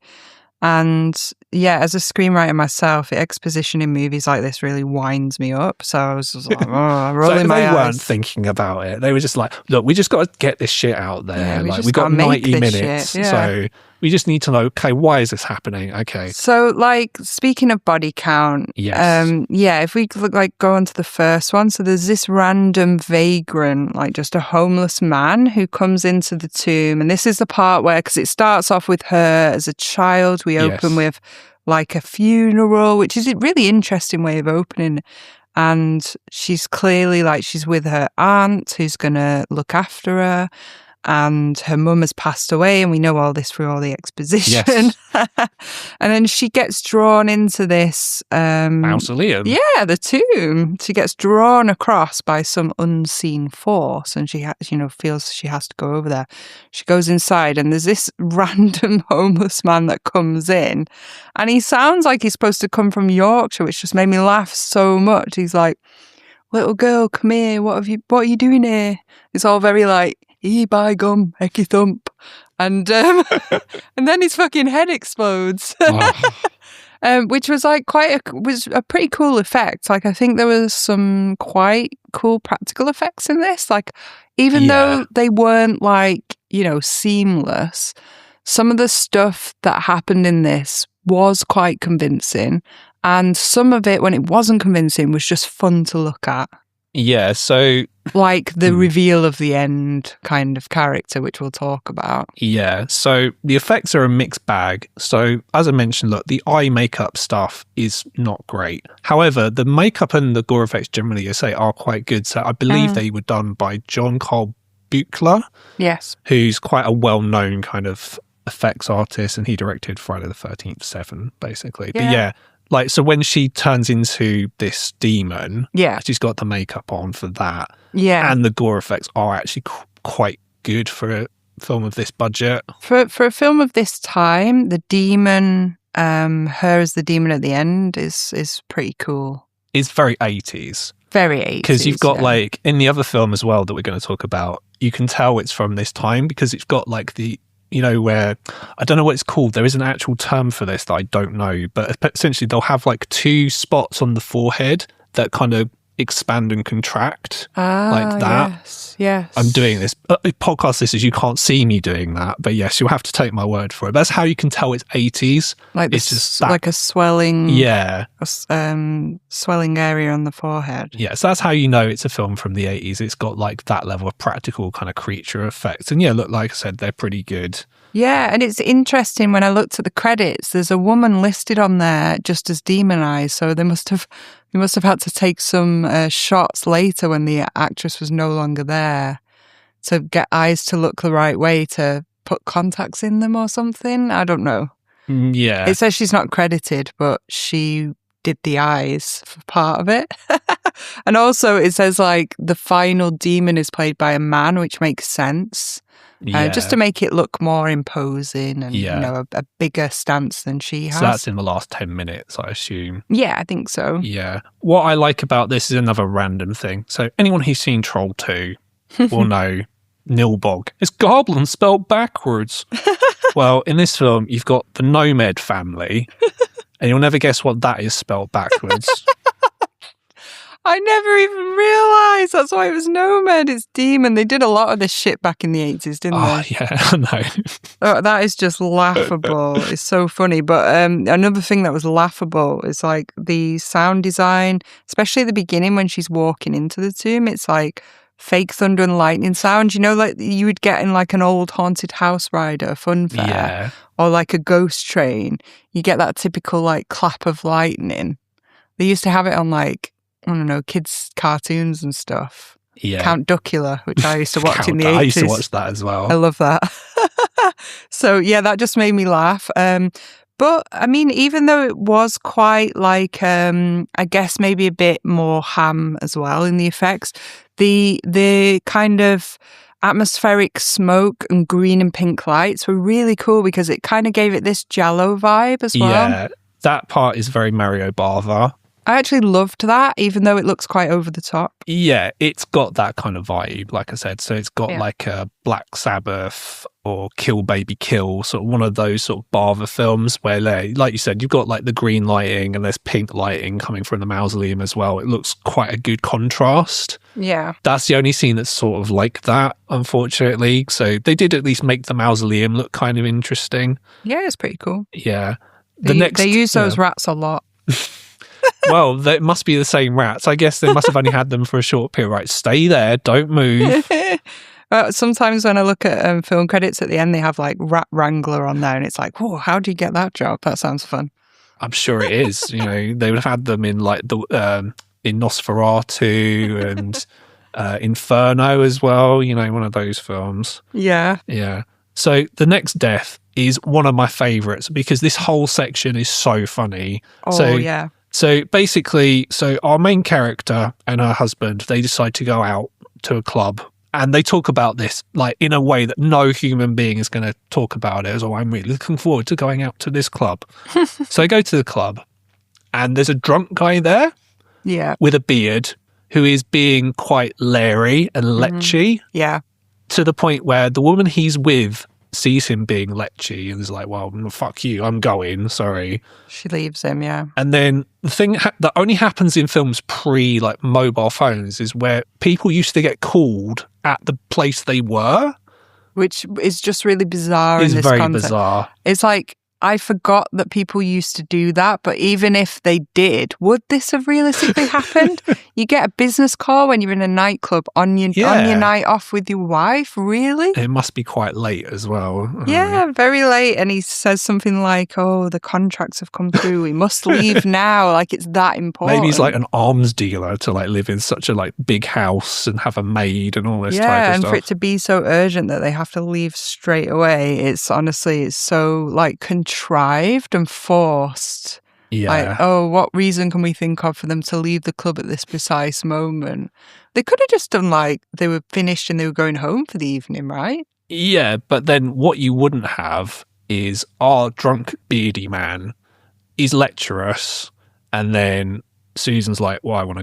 And yeah, as a screenwriter myself, the exposition in movies like this really winds me up. So I was just like, rolling my eyes. They weren't thinking about it. They were just like, look, we just got to get this shit out there. Yeah, we got 90 minutes. So we just need to know, okay, why is this happening? Okay. So like, speaking of body count, if we go on to the first one. So there's this random vagrant, like just a homeless man who comes into the tomb. And this is the part where, because it starts off with her as a child, we open with like a funeral, which is a really interesting way of opening. And she's clearly like, she's with her aunt who's going to look after her. and her mum has passed away, and we know all this through all the exposition. Yes. And then she gets drawn into this Mausoleum. Yeah, the tomb. She gets drawn across by some unseen force, and she feels she has to go over there. She goes inside, and there's this random homeless man that comes in, and he sounds like he's supposed to come from Yorkshire, which just made me laugh so much. He's like, "Little girl, come here. What are you doing here?" It's all very like, "Ee by gum, hecky thump," and and then his fucking head explodes, which was like was a pretty cool effect. Like, I think there was some quite cool practical effects in this. Like, even though they weren't like seamless, some of the stuff that happened in this was quite convincing. And some of it, when it wasn't convincing, was just fun to look at. Yeah, so... Like the reveal of the end kind of character, which we'll talk about. Yeah, so the effects are a mixed bag. So, as I mentioned, look, the eye makeup stuff is not great. However, the makeup and the gore effects generally, I say, are quite good. So I believe they were done by John Cole Duckula. Yes. Who's quite a well-known kind of effects artist, and he directed Friday the 13th 7, basically. Yeah. But yeah, like, so when she turns into this demon, she's got the makeup on for that. Yeah. And the gore effects are actually quite good for a film of this budget. For a film of this time, the demon, her as the demon at the end is pretty cool. It's very 80s. Very 80s. Because you've got like, in the other film as well that we're going to talk about, you can tell it's from this time because it's got like the, where, I don't know what it's called. There is an actual term for this that I don't know, but essentially they'll have like two spots on the forehead that kind of expand and contract like that. Yes. I'm doing this. Podcast listeners, you can't see me doing that, but yes, you'll have to take my word for it. That's how you can tell it's 80s. Like it's just that, like a swelling, swelling area on the forehead. Yeah, so that's how you know it's a film from the 80s. It's got like that level of practical kind of creature effects. And yeah, look, like I said, they're pretty good. Yeah, and it's interesting when I looked at the credits, there's a woman listed on there just as demonized. So they must have had to take some shots later when the actress was no longer there to get eyes to look the right way, to put contacts in them or something. I don't know. Yeah. It says she's not credited, but she did the eyes for part of it. And also it says like the final demon is played by a man, which makes sense. Just to make it look more imposing and a bigger stance than she has. So that's in the last 10 minutes, I assume. Yeah, I think so. Yeah. What I like about this is another random thing. So anyone who's seen Troll 2 will know Nilbog. It's goblin spelled backwards. Well, in this film, you've got the Nomad family, and you'll never guess what that is spelled backwards. I never even realised. That's why it was Nomad. It's demon. They did a lot of this shit back in the 80s, didn't they? Oh, yeah, I know. Oh, that is just laughable. It's so funny. But another thing that was laughable is like the sound design, especially at the beginning when she's walking into the tomb. It's like fake thunder and lightning sound, like you would get in like an old haunted house ride at a fun fair or like a ghost train. You get that typical like clap of lightning. They used to have it on like, I don't know, kids' cartoons and stuff. Yeah. Count Duckula, which I used to watch in the 80s. I used to watch that as well. I love that. So, yeah, that just made me laugh. But, I mean, even though it was quite like, I guess maybe a bit more ham as well in the effects, the kind of atmospheric smoke and green and pink lights were really cool because it kind of gave it this Jello vibe as well. Yeah, that part is very Mario Bava. I actually loved that, even though it looks quite over the top. Yeah, it's got that kind of vibe, like I said. So it's got like a Black Sabbath or Kill Baby Kill, sort of one of those sort of Bava films where, like you said, you've got like the green lighting and there's pink lighting coming from the mausoleum as well. It looks quite a good contrast. Yeah. That's the only scene that's sort of like that, unfortunately. So they did at least make the mausoleum look kind of interesting. Yeah, it's pretty cool. Yeah. They use those rats a lot. Well, they must be the same rats. I guess they must have only had them for a short period. Right, stay there, don't move. Sometimes when I look at film credits at the end, they have like rat wrangler on there, and it's like, whoa, how do you get that job? That sounds fun. I'm sure it is. They would have had them in like the in Nosferatu and Inferno as well, you know, one of those films. Yeah. Yeah. So the next death is one of my favorites because this whole section is so funny. Oh, yeah. So basically, our main character and her husband, they decide to go out to a club. And they talk about this like in a way that no human being is going to talk about it. As, oh, I'm really looking forward to going out to this club. So they go to the club and there's a drunk guy there with a beard who is being quite leery and lechy. Yeah. To the point where the woman he's with sees him being lechy and is like, well, fuck you, I'm going, sorry. She leaves him, yeah. And then the thing that only happens in films pre like mobile phones is where people used to get called at the place they were. Which is just really bizarre in this very context. Bizarre. It's like, I forgot that people used to do that, but even if they did, would this have realistically happened? You get a business call when you're in a nightclub on your night off with your wife? Really? It must be quite late as well. Yeah, very late. And he says something like, oh, the contracts have come through. We must leave now. Like, it's that important. Maybe he's like an arms dealer to like live in such a like big house and have a maid and all this type of stuff. Yeah, and for it to be so urgent that they have to leave straight away. It's honestly, it's so like contrived and forced. Yeah. Like, oh, what reason can we think of for them to leave the club at this precise moment? They could have just done like they were finished and they were going home for the evening, right? Yeah, but then what you wouldn't have is our drunk beardy man is lecherous, and then Susan's like, well, I want to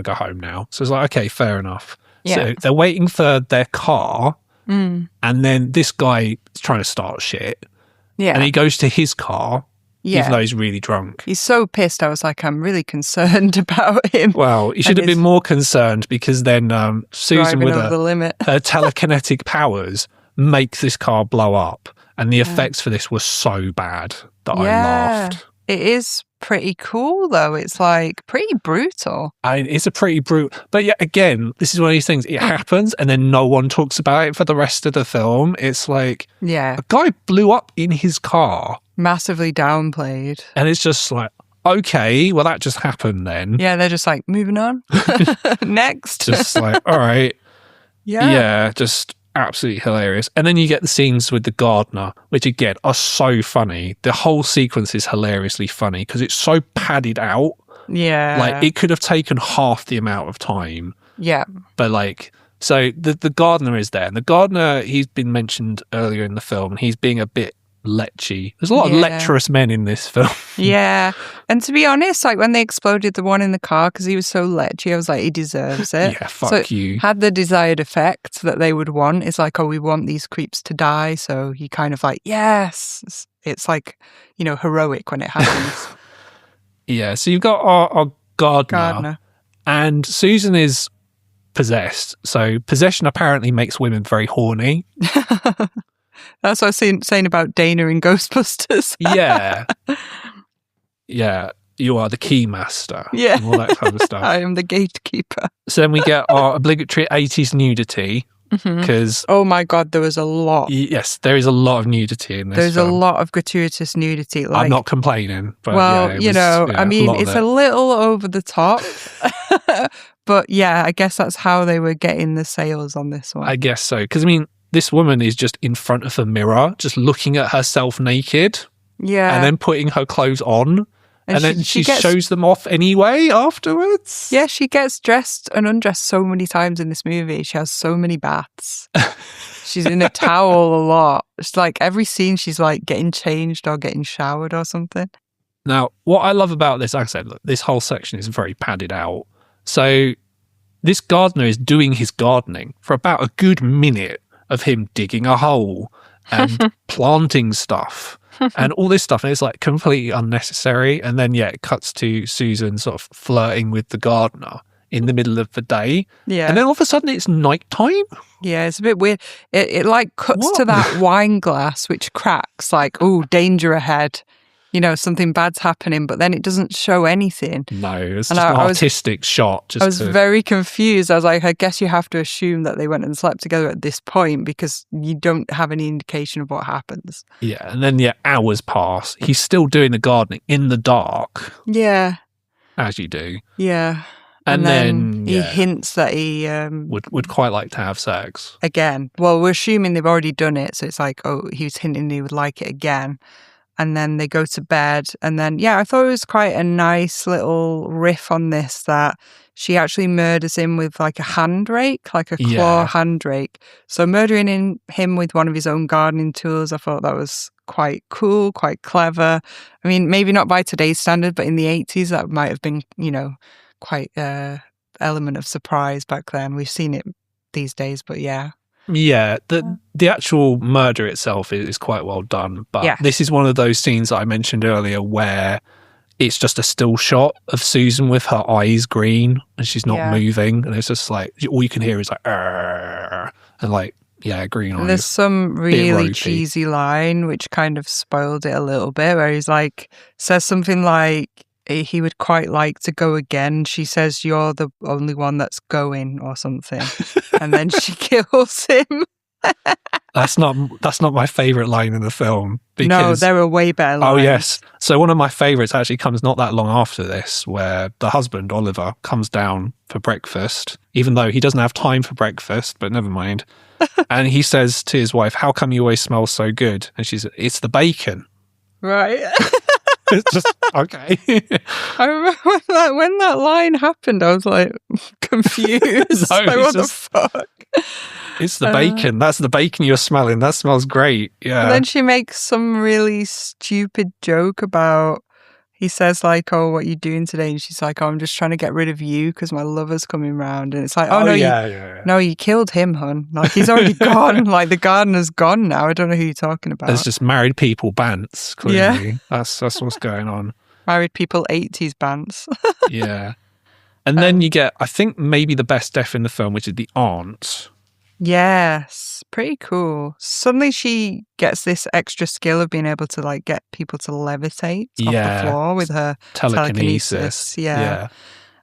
go home now. So it's like, okay, fair enough. Yeah. So they're waiting for their car, and then this guy is trying to start shit. Yeah. And he goes to his car, even though he's really drunk. He's so pissed. I was like, I'm really concerned about him. Well, he should have been more concerned because then Susan with her telekinetic powers makes this car blow up. And the effects for this were so bad that I laughed. It is pretty cool, though. It's like pretty brutal. It's a pretty brutal. But yeah, again, this is one of these things. It happens and then no one talks about it for the rest of the film. It's like, a guy blew up in his car. Massively downplayed. And it's just like, okay, well, that just happened then. Yeah, they're just like, moving on. Next. Just like, all right. Yeah, just absolutely hilarious. And then you get the scenes with the gardener, which again are so funny. The whole sequence is hilariously funny because it's so padded out. Yeah. Like it could have taken half the amount of time. Yeah. But like, so the gardener is there. And the gardener, he's been mentioned earlier in the film, and he's being a bit lechy. There's a lot of lecherous men in this film. Yeah. And to be honest, like when they exploded the one in the car because he was so lechy, I was like, he deserves it. Yeah, fuck you. Had the desired effect that they would want. It's like, oh, we want these creeps to die. So he kind of like, yes. It's like, you know, heroic when it happens. Yeah. So you've got our gardener. And Susan is possessed. So possession apparently makes women very horny. That's what I was saying about Dana in Ghostbusters. Yeah. Yeah. You are the key master. Yeah. And all that kind of stuff. I am the gatekeeper. So then we get our obligatory 80s nudity. Because oh my God, there was a lot. Yes, there is a lot of nudity in this There's film. a lot of gratuitous nudity. Like, I'm not complaining. But well, I mean, it's a little over the top. But yeah, I guess that's how they were getting the sales on this one. I guess so. Because, I mean, this woman is just in front of a mirror, just looking at herself naked. Yeah. And then putting her clothes on. And then she shows them off anyway afterwards. Yeah, she gets dressed and undressed so many times in this movie. She has so many baths. She's in a towel a lot. It's like every scene she's like getting changed or getting showered or something. Now, what I love about this, like I said, look, this whole section is very padded out. So this gardener is doing his gardening for about a good minute of him digging a hole and planting stuff. And all this stuff, and it's like completely unnecessary. And then, it cuts to Susan sort of flirting with the gardener in the middle of the day. Yeah. And then all of a sudden it's nighttime. Yeah, it's a bit weird. It like cuts to that wine glass, which cracks, like, oh, danger ahead. You know, something bad's happening, but then it doesn't show anything. No, it's just an artistic shot. I was very confused. I was like, I guess you have to assume that they went and slept together at this point because you don't have any indication of what happens. Yeah, and then hours pass. He's still doing the gardening in the dark. Yeah. As you do. Yeah. And then he hints that he would quite like to have sex again. Well, we're assuming they've already done it, so it's like, oh, he was hinting he would like it again. And then they go to bed. And then, I thought it was quite a nice little riff on this, that she actually murders him with like a hand rake, like a claw hand rake. So murdering him with one of his own gardening tools, I thought that was quite cool, quite clever. I mean, maybe not by today's standard, but in the 80s, that might have been, quite element of surprise back then. We've seen it these days, but yeah. Yeah, the actual murder itself is quite well done, but this is one of those scenes that I mentioned earlier where it's just a still shot of Susan with her eyes green and she's not moving, and it's just like all you can hear is like "Arr," and like green eyes. And there's some really cheesy line which kind of spoiled it a little bit, where he's like says something like he would quite like to go again. She says, "You're the only one that's going," or something. And then she kills him. That's not my favourite line in the film. Because, no, there are way better lines. Oh, yes. So one of my favourites actually comes not that long after this, where the husband, Oliver, comes down for breakfast, even though he doesn't have time for breakfast, but never mind. And he says to his wife, "How come you always smell so good?" And she says, "It's the bacon." Right. It's just, okay. I remember when that line happened, I was like confused. What the fuck? It's the bacon. That's the bacon you're smelling. That smells great. Yeah. And then she makes some really stupid joke about, he says like, "Oh, what are you doing today?" And she's like, "Oh, I'm just trying to get rid of you because my lover's coming round." And it's like, no, you killed him, hun. Like, he's already gone. Like, the gardener's gone now. I don't know who you're talking about. There's just married people bants, clearly. Yeah. That's what's going on. Married people 80s bants. Yeah. And then you get, I think, maybe the best death in the film, which is the aunt. Yes, pretty cool. Suddenly she gets this extra skill of being able to like get people to levitate off the floor with her telekinesis. Yeah.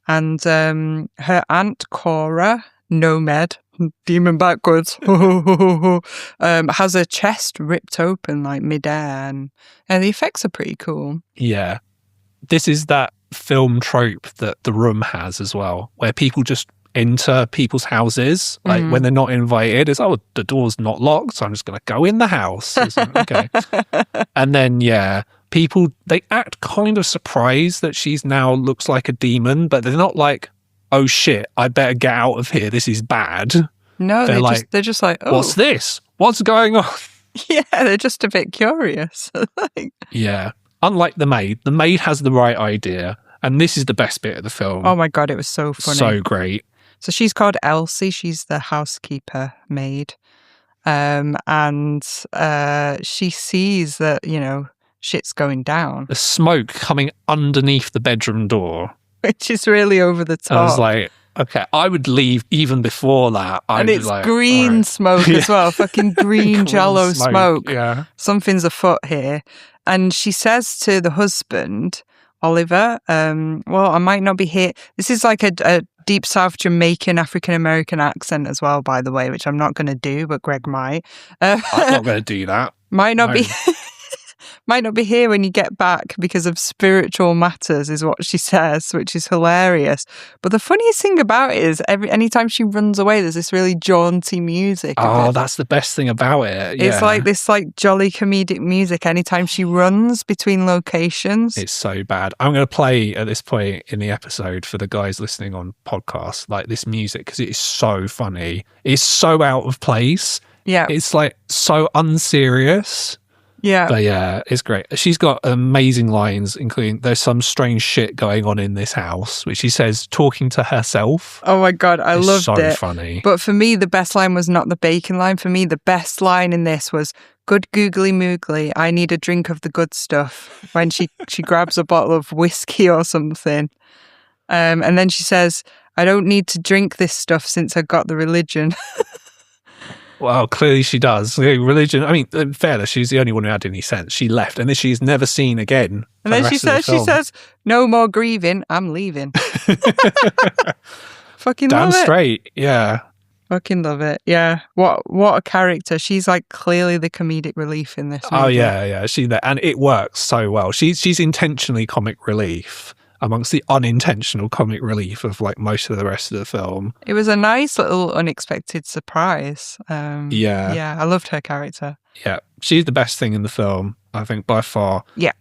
And her aunt Cora, Nomad, demon backwards, has her chest ripped open like midair, and the effects are pretty cool. Yeah. This is that film trope that The Room has as well, where people just enter people's houses like when they're not invited. It's the door's not locked, so I'm just going to go in the house. Okay. And then people, they act kind of surprised that she's now looks like a demon, but they're not like, "Oh shit, I better get out of here, this is bad." No, they're just like, "Oh, what's this? What's going on?" Yeah, they're just a bit curious. Yeah. Unlike the maid has the right idea, and this is the best bit of the film. Oh my god, it was so funny. So great. So she's called Elsie. She's the housekeeper maid. And she sees that, shit's going down. The smoke coming underneath the bedroom door. Which is really over the top. I was like, okay, I would leave even before that. And it's like, green smoke as well. Fucking green jello smoke. Yeah. Something's afoot here. And she says to the husband, Oliver, well, I might not be here. This is like a deep South Jamaican African-American accent as well, by the way, which I'm not going to do, but Greg might. I'm not going to do that. Might not be here when you get back because of spiritual matters, is what she says, which is hilarious. But the funniest thing about it is anytime she runs away, there's this really jaunty music. Oh, that's the best thing about it. Yeah. It's like this jolly comedic music anytime she runs between locations. It's so bad. I'm going to play at this point in the episode for the guys listening on podcasts, like this music, because it is so funny. It's so out of place. Yeah. It's like so unserious. Yeah. But yeah, it's great. She's got amazing lines, including there's some strange shit going on in this house, which she says talking to herself. Oh my God, I loved it. So funny. But for me, the best line was not the bacon line. For me, the best line in this was, "Good googly moogly, I need a drink of the good stuff," when she grabs a bottle of whiskey or something. And then she says, "I don't need to drink this stuff since I got the religion." Well, clearly she does. Religion, I mean, in fairness, she's the only one who had any sense. She left, and then she's never seen again. And then she says, "No more grieving, I'm leaving." Fucking damn love it. Straight, yeah. Fucking love it. Yeah. What a character. She's like clearly the comedic relief in this movie. Oh, yeah. And it works so well. She's intentionally comic relief. amongst the unintentional comic relief of like most of the rest of the film. It was a nice little unexpected surprise. Yeah, I loved her character. Yeah, she's the best thing in the film, I think, by far. Yeah.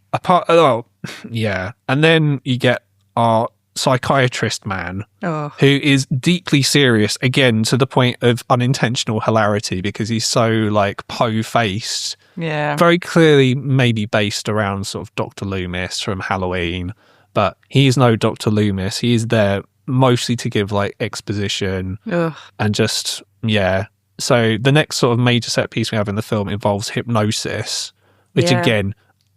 Yeah. And then you get our psychiatrist man, Oh. who is deeply serious, again, to the point of unintentional hilarity, because he's so, like, po-faced. Yeah. Very clearly maybe based around sort of Dr. Loomis from Halloween, but he is no Dr. Loomis. He is there mostly to give, like, exposition and just, yeah. So the next sort of major set piece we have in the film involves hypnosis, which again,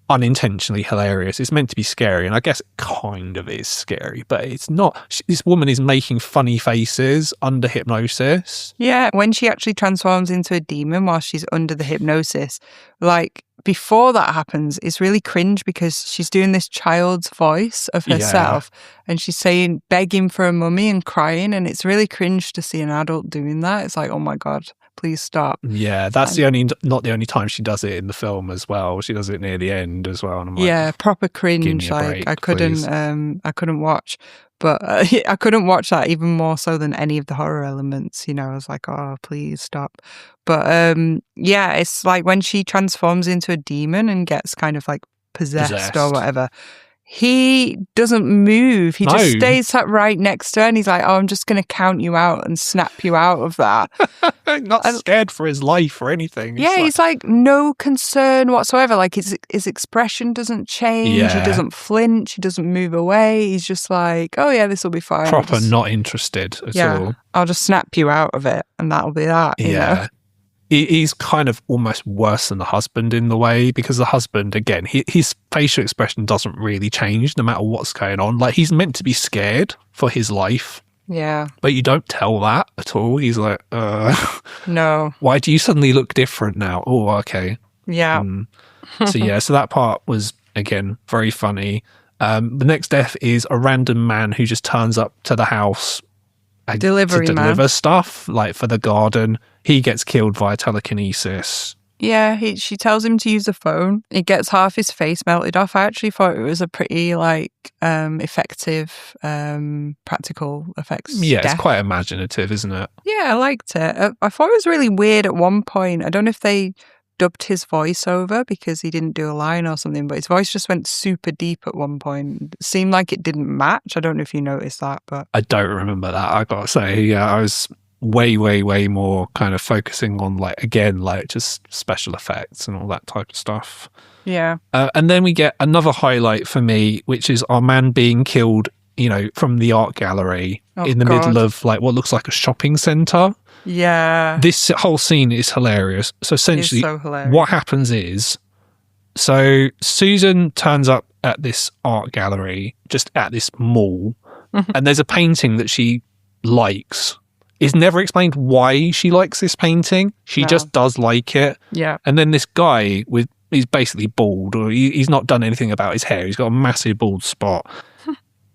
unintentionally hilarious. It's meant to be scary, and I guess it kind of is scary, but it's not. This woman is making funny faces under hypnosis. Yeah, when she actually transforms into a demon while she's under the hypnosis, like before that happens, it's really cringe because she's doing this child's voice of herself and she's saying, begging for a mummy and crying, and it's really cringe to see an adult doing that. It's like, oh my God, please stop. Yeah, that's not the only time she does it in the film as well. She does it near the end as well. And I'm like, yeah, proper cringe. Break, I couldn't watch, but I couldn't watch that even more so than any of the horror elements. You know, I was like, oh, please stop. But yeah, it's like when she transforms into a demon and gets kind of like possessed or whatever. He doesn't move. He just stays sat right next to her and he's like, oh, I'm just going to count you out and snap you out of that. Not scared for his life or anything. Yeah, he's like no concern whatsoever. Like his expression doesn't change. Yeah. He doesn't flinch. He doesn't move away. He's just like, oh yeah, this will be fine. Proper not interested at all. I'll just snap you out of it and that'll be that. You know? He's kind of almost worse than the husband in the way, because the husband, again, his facial expression doesn't really change no matter what's going on. Like, he's meant to be scared for his life. Yeah. But you don't tell that at all. He's like, no. Why do you suddenly look different now? Oh, okay. Yeah. So that part was, again, very funny. The next death is a random man who just turns up to the house to deliver stuff, like for the garden. He gets killed via telekinesis. Yeah, she tells him to use a phone. He gets half his face melted off. I actually thought it was a pretty effective practical effects. Yeah, death. It's quite imaginative, isn't it? Yeah, I liked it. I thought it was really weird at one point. I don't know if they dubbed his voice over because he didn't do a line or something, but his voice just went super deep at one point. It seemed like it didn't match. I don't know if you noticed that, but I don't remember that, I gotta say. Yeah, I was way more kind of focusing on just special effects and all that type of stuff. Yeah. And then we get another highlight for me, which is our man being killed, from the art gallery in the middle of what looks like a shopping centre. Yeah. This whole scene is hilarious. So essentially, what happens is, so Susan turns up at this art gallery, just at this mall, and there's a painting that she likes. It's never explained why she likes this painting. She just does like it. Yeah. And then this guy he's basically bald, or he's not done anything about his hair. He's got a massive bald spot.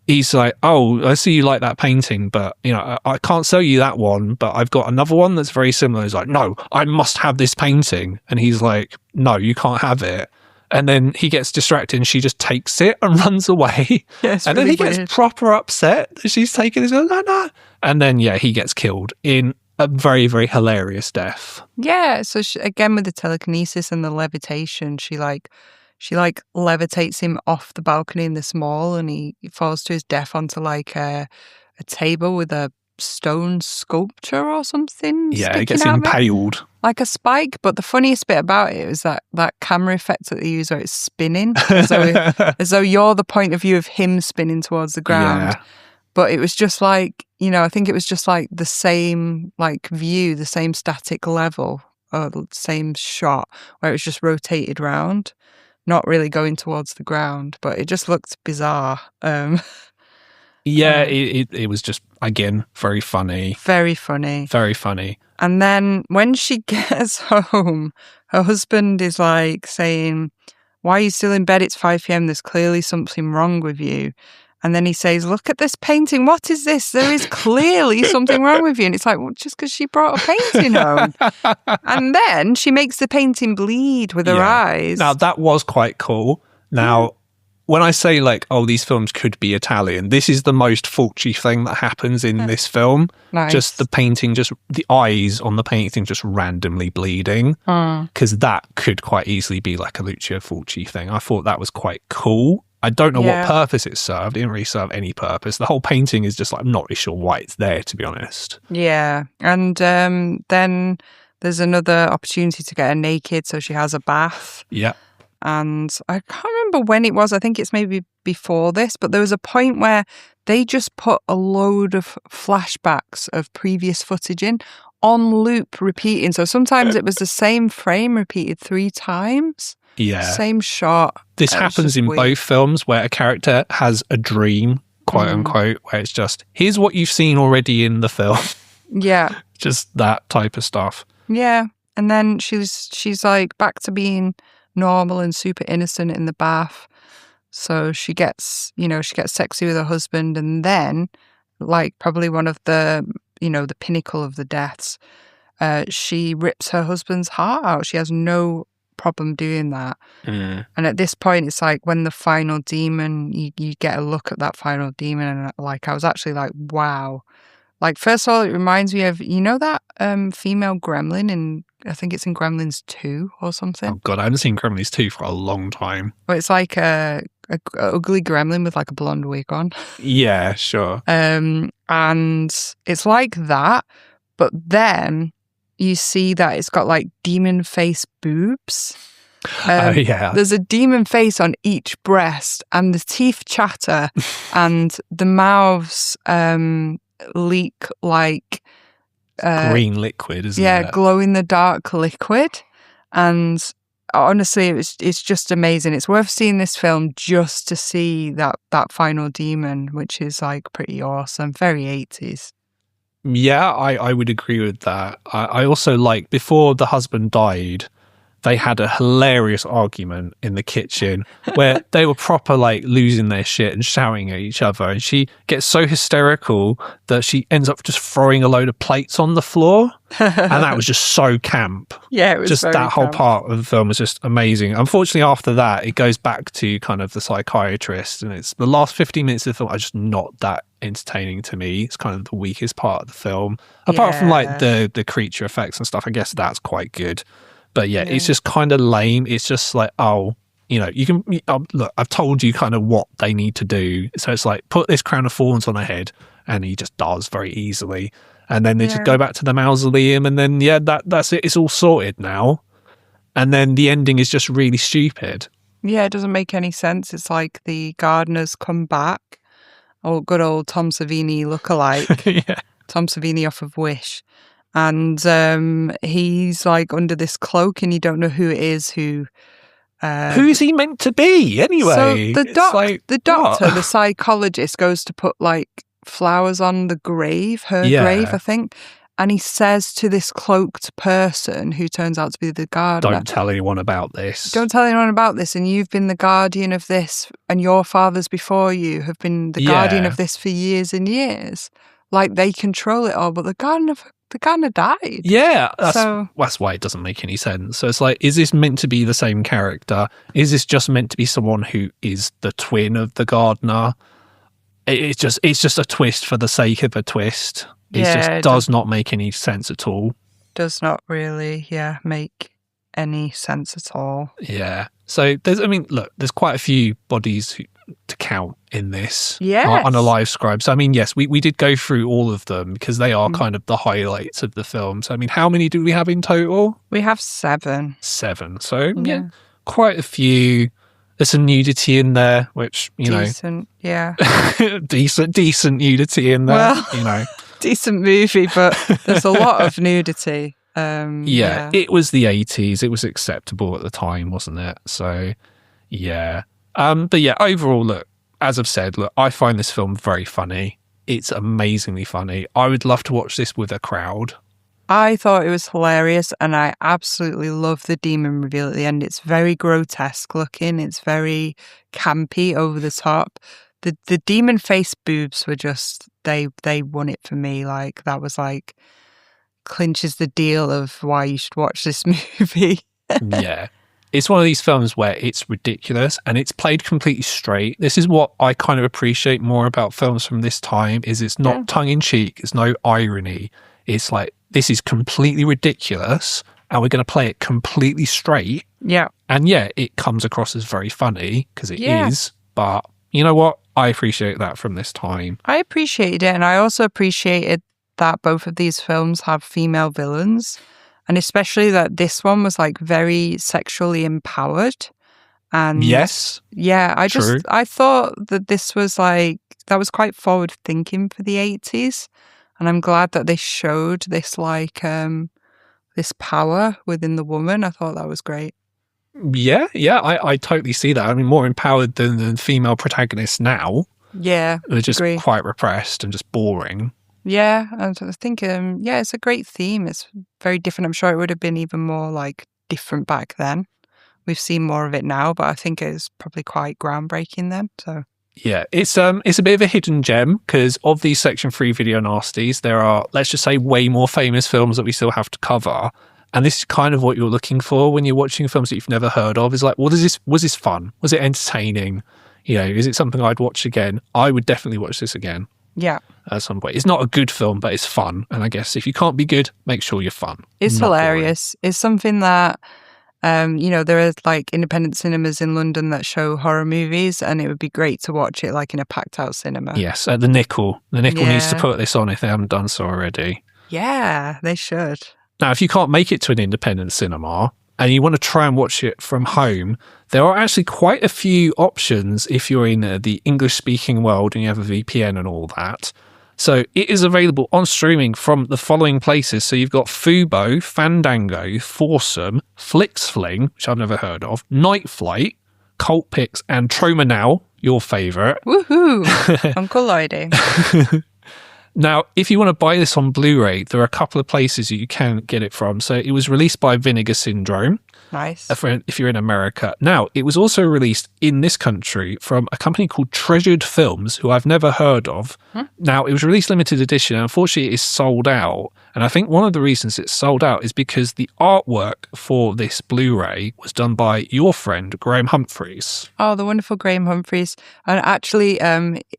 He's like, oh, I see you like that painting, but, I can't sell you that one, but I've got another one that's very similar. He's like, no, I must have this painting. And he's like, no, you can't have it. And then he gets distracted and she just takes it and runs away. Yeah, and then he gets proper upset that she's taking it. No. And then, he gets killed in a very, very hilarious death. Yeah. So again, with the telekinesis and the levitation, she levitates him off the balcony in this mall, and he falls to his death onto a table with a stone sculpture or something. Yeah, he gets impaled. Like a spike. But the funniest bit about it is that camera effect that they use where it's spinning, as though you're the point of view of him spinning towards the ground. Yeah. But it was just I think it was just the same view, the same static level, or the same shot where it was just rotated round, not really going towards the ground, but it just looked bizarre. Yeah, it was just, again, very funny. Very funny. Very funny. And then when she gets home, her husband is saying, why are you still in bed? It's 5 p.m. There's clearly something wrong with you. And then he says, look at this painting. What is this? There is clearly something wrong with you. And it's just because she brought a painting home. And then she makes the painting bleed with her eyes. Now, that was quite cool. Now, when I say like, oh, these films could be Italian, this is the most Fulci thing that happens in this film. Nice. Just the painting, just the eyes on the painting just randomly bleeding, because that could quite easily be like a Lucio Fulci thing. I thought that was quite cool. I don't know what purpose it served. It didn't really serve any purpose. The whole painting is just like, I'm not really sure why it's there, to be honest. Yeah. And then there's another opportunity to get her naked, so she has a bath. Yeah. And I can't remember when it was. I think it's maybe before this, but there was a point where they just put a load of flashbacks of previous footage in on loop, repeating. So sometimes it was the same frame repeated 3 times. Yeah. Same shot. This happens in both films where a character has a dream, quote unquote, where it's just, here's what you've seen already in the film. Yeah. Just that type of stuff. Yeah. And then she's like back to being normal and super innocent in the bath. So she gets sexy with her husband, and then, like probably one of the, the pinnacle of the deaths, she rips her husband's heart out. She has no problem doing that. And at this point, it's like when the final demon, you get a look at that final demon, and like I was actually like, wow. Like, first of all, it reminds me of, that female gremlin in, I think it's in Gremlins 2 or something. Oh, God, I haven't seen Gremlins 2 for a long time. But it's like a ugly gremlin with like a blonde wig on. Yeah, sure. And it's like that, but then you see that it's got like demon face boobs. Oh, yeah. There's a demon face on each breast, and the teeth chatter, and the mouths leak like green liquid, isn't it? Yeah, glow in the dark liquid. And honestly, it's just amazing. It's worth seeing this film just to see that final demon, which is like pretty awesome. Very 80s. Yeah, I would agree with that. I also like, before the husband died, they had a hilarious argument in the kitchen where they were proper like losing their shit and shouting at each other. And she gets so hysterical that she ends up just throwing a load of plates on the floor. And that was just so camp. Yeah, it was just very that whole camp. part of the film was just amazing. Unfortunately, after that, it goes back to kind of the psychiatrist, and it's the last 15 minutes of the film are just not that entertaining to me. It's kind of the weakest part of the film. Apart from like the creature effects and stuff, I guess that's quite good. But yeah, it's just kind of lame. It's just like, you can look, I've told you kind of what they need to do. So it's like, put this crown of thorns on her head, and he just does very easily. And then they just go back to the mausoleum, and then that's it. It's all sorted now. And then the ending is just really stupid. Yeah, it doesn't make any sense. It's like the gardeners come back. Oh, good old Tom Savini lookalike. Yeah. Tom Savini off of Wish. And he's like under this cloak, and you don't know who it is. Who is he meant to be anyway? So the doctor, what? the psychologist, goes to put like flowers on the grave, her grave, I think. And he says to this cloaked person, who turns out to be the gardener, "Don't tell anyone about this. Don't tell anyone about this. And you've been the guardian of this, and your fathers before you have been the guardian of this for years and years. Like, they control it all, but the gardener died." Yeah, that's why it doesn't make any sense. So it's like, is this meant to be the same character? Is this just meant to be someone who is the twin of the gardener? It's just a twist for the sake of a twist. It does not make any sense at all. Does not really, make any sense at all. Yeah. So there's quite a few bodies to count in this on a live scribe. So yes, we did go through all of them because they are kind of the highlights of the film. So how many do we have in total? We have 7. 7. So quite a few. There's some nudity in there, which decent, yeah, decent nudity in there. Well, decent movie, but there's a lot of nudity. It was the 80s. It was acceptable at the time, wasn't it? So, yeah. But yeah, overall, look, as I've said, I find this film very funny. It's amazingly funny. I would love to watch this with a crowd. I thought it was hilarious, and I absolutely love the demon reveal at the end. It's very grotesque looking. It's very campy, over the top. The demon face boobs were just, they won it for me. Like, that was like, clinches the deal of why you should watch this movie. Yeah. it's one of these films where it's ridiculous and it's played completely straight. This is what I kind of appreciate more about films from this time, is it's not tongue-in-cheek, it's no irony. It's like, this is completely ridiculous and we're going to play it completely straight. Yeah. And yeah, it comes across as very funny because it is, but you know what? I appreciate that from this time. I appreciated it, and I also appreciated that both of these films have female villains, and especially that this one was like very sexually empowered. And I thought that this was like, that was quite forward thinking for the 80s, and I'm glad that they showed this like this power within the woman. I thought that was great. Yeah, I totally see that. I mean, more empowered than the female protagonists now. Yeah, they're just quite repressed and just boring. Yeah, and I think it's a great theme. It's very different. I'm sure it would have been even more like different back then. We've seen more of it now, but I think it's probably quite groundbreaking then. So yeah, it's a bit of a hidden gem because of these Section 3 Video Nasties, there are, let's just say, way more famous films that we still have to cover. And this is kind of what you're looking for when you're watching films that you've never heard of. Is like, was this fun? Was it entertaining? You know, is it something I'd watch again? I would definitely watch this again. Yeah. At some point. It's not a good film, but it's fun. And I guess if you can't be good, make sure you're fun. It's hilarious. Boring. It's something that, there are like independent cinemas in London that show horror movies, and it would be great to watch it like in a packed out cinema. Yes, at the Nickel. The Nickel needs to put this on if they haven't done so already. Yeah, they should. Now, if you can't make it to an independent cinema and you want to try and watch it from home, there are actually quite a few options if you're in the English-speaking world and you have a VPN and all that. So it is available on streaming from the following places. So you've got Fubo, Fandango, Foursome, FlixFling, which I've never heard of, Night Flight, Cult Pix, and Troma Now, your favourite. Woohoo! Uncle Lloydie. Now, if you want to buy this on Blu-ray, there are a couple of places you can get it from. So it was released by Vinegar Syndrome. Nice. If you're in America. Now, it was also released in this country from a company called Treasured Films, who I've never heard of. Now, it was released limited edition, and unfortunately it is sold out. And I think one of the reasons it's sold out is because the artwork for this Blu-ray was done by your friend, Graham Humphreys. Oh, the wonderful Graham Humphreys. And actually,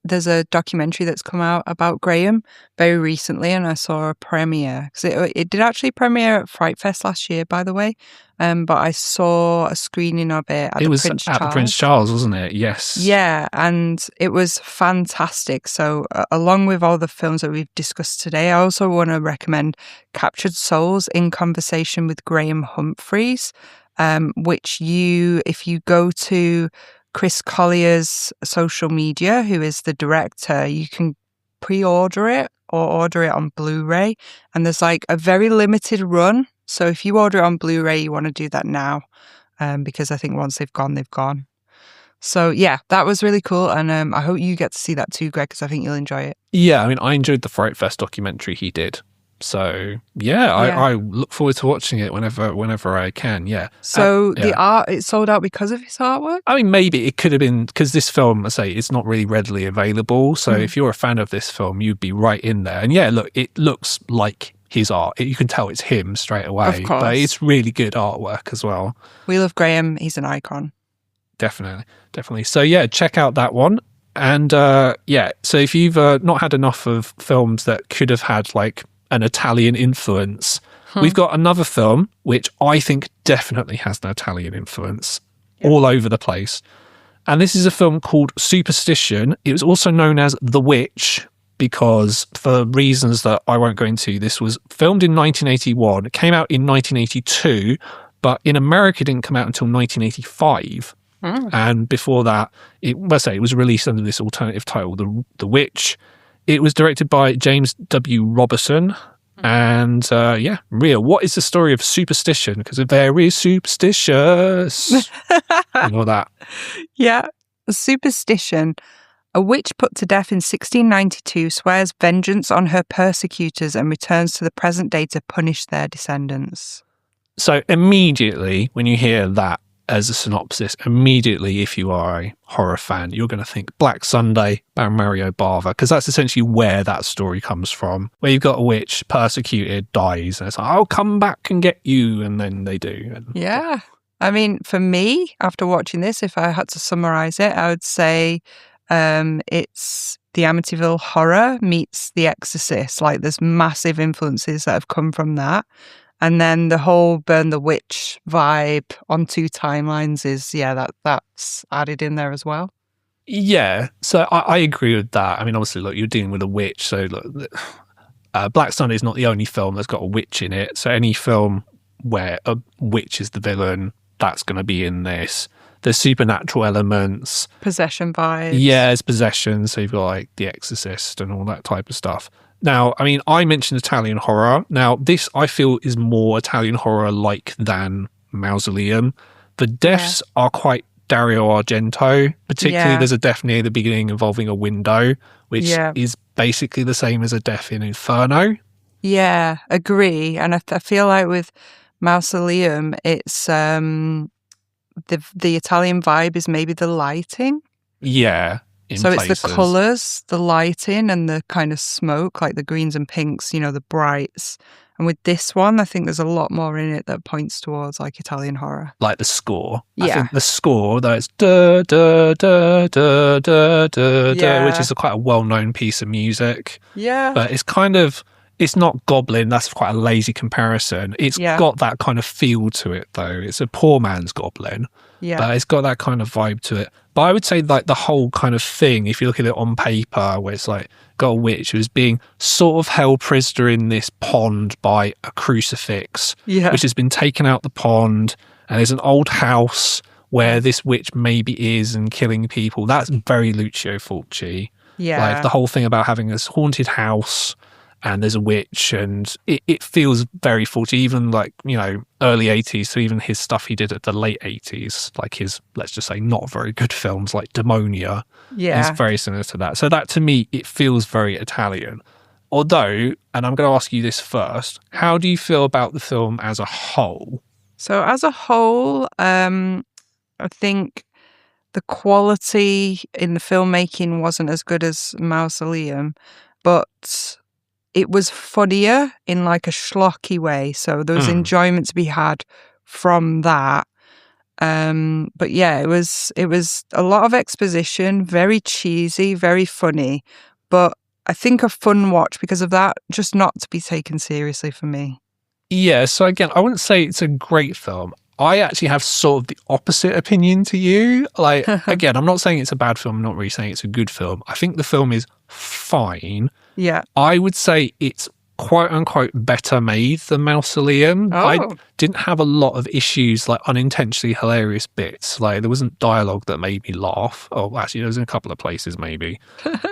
there's a documentary that's come out about Graham very recently, and I saw a premiere. It did actually premiere at Fright Fest last year, by the way. But I saw a screening of it at the Prince Charles. The Prince Charles, wasn't it? Yes. Yeah, and it was fantastic. So along with all the films that we've discussed today, I also want to recommend Captured Souls in Conversation with Graham Humphreys, which if you go to Chris Collier's social media, who is the director, you can pre-order it or order it on Blu-ray. And there's like a very limited run. So if you order it on Blu-ray, you want to do that now, because I think once they've gone, they've gone. So yeah, that was really cool, and I hope you get to see that too, Greg, because I think you'll enjoy it. Yeah, I mean, I enjoyed the Fright Fest documentary he did. So yeah. I look forward to watching it whenever I can. Yeah. So the art, it sold out because of his artwork? I mean, maybe it could have been because this film, I say, it's not really readily available. So if you're a fan of this film, you'd be right in there. And yeah, look, it looks like his art. You can tell it's him straight away. Of course. But it's really good artwork as well. We love Graham. He's an icon. Definitely. So yeah, check out that one. And so if you've not had enough of films that could have had like an Italian influence, we've got another film which I think definitely has an Italian influence all over the place. And this is a film called Superstition. It was also known as The Witch, because for reasons that I won't go into, this was filmed in 1981. It came out in 1982, but in America it didn't come out until 1985. And before that, it was released under this alternative title, The Witch. It was directed by James W. Robertson. And Rhea, what is the story of Superstition? Because they're very superstitious. And all that. Yeah, Superstition. A witch put to death in 1692 swears vengeance on her persecutors and returns to the present day to punish their descendants. So immediately, when you hear that as a synopsis, immediately, if you are a horror fan, you're going to think Black Sunday by Mario Bava, because that's essentially where that story comes from, where you've got a witch persecuted, dies, and it's like, I'll come back and get you, and then they do. Yeah. I mean, for me, after watching this, if I had to summarize it, I would say it's the Amityville Horror meets The Exorcist. Like, there's massive influences that have come from that. And then the whole Burn the Witch vibe on two timelines is, that's added in there as well. Yeah, so I agree with that. I mean, obviously, look, you're dealing with a witch, so look, Black Sunday is not the only film that's got a witch in it. So any film where a witch is the villain, that's going to be in this. There's supernatural elements. Possession vibes. Yeah, it's possession. So you've got like The Exorcist and all that type of stuff. Now, I mean, I mentioned Italian horror. Now, this I feel is more Italian horror-like than Mausoleum. The deaths are quite Dario Argento. Particularly, there's a death near the beginning involving a window, which is basically the same as a death in Inferno. Yeah, agree. And I feel like with Mausoleum, it's the Italian vibe is maybe the lighting. Yeah. So it's the colours, the lighting, and the kind of smoke, like the greens and pinks, the brights. And with this one, I think there's a lot more in it that points towards like Italian horror. Like the score. Yeah. I think the score, though, it's da da da da da da da, which is quite a well-known piece of music. Yeah. But it's kind of, it's not Goblin. That's quite a lazy comparison. It's got that kind of feel to it, though. It's a poor man's Goblin. Yeah. But it's got that kind of vibe to it. But I would say like the whole kind of thing, if you look at it on paper, where it's like got a witch who's being sort of held prisoner in this pond by a crucifix, which has been taken out the pond, and there's an old house where this witch maybe is and killing people. That's very Lucio Fulci. Yeah. Like the whole thing about having this haunted house and there's a witch, and it feels very Fulci, even like, early 80s, so even his stuff he did at the late 80s, like his, let's just say, not very good films like Demonia, is very similar to that. So that, to me, it feels very Italian. Although, and I'm going to ask you this first, how do you feel about the film as a whole? So as a whole, I think the quality in the filmmaking wasn't as good as Mausoleum, but it was funnier in like a schlocky way. So there was enjoyment to be had from that. But yeah, it was a lot of exposition, very cheesy, very funny, but I think a fun watch because of that, just not to be taken seriously for me. Yeah, so again, I wouldn't say it's a great film. I actually have sort of the opposite opinion to you. Like, again, I'm not saying it's a bad film. I'm not really saying it's a good film. I think the film is fine. Yeah. I would say it's quote unquote better made than Mausoleum. Oh. I didn't have a lot of issues, like unintentionally hilarious bits. Like there wasn't dialogue that made me laugh. Oh, actually, there was in a couple of places maybe.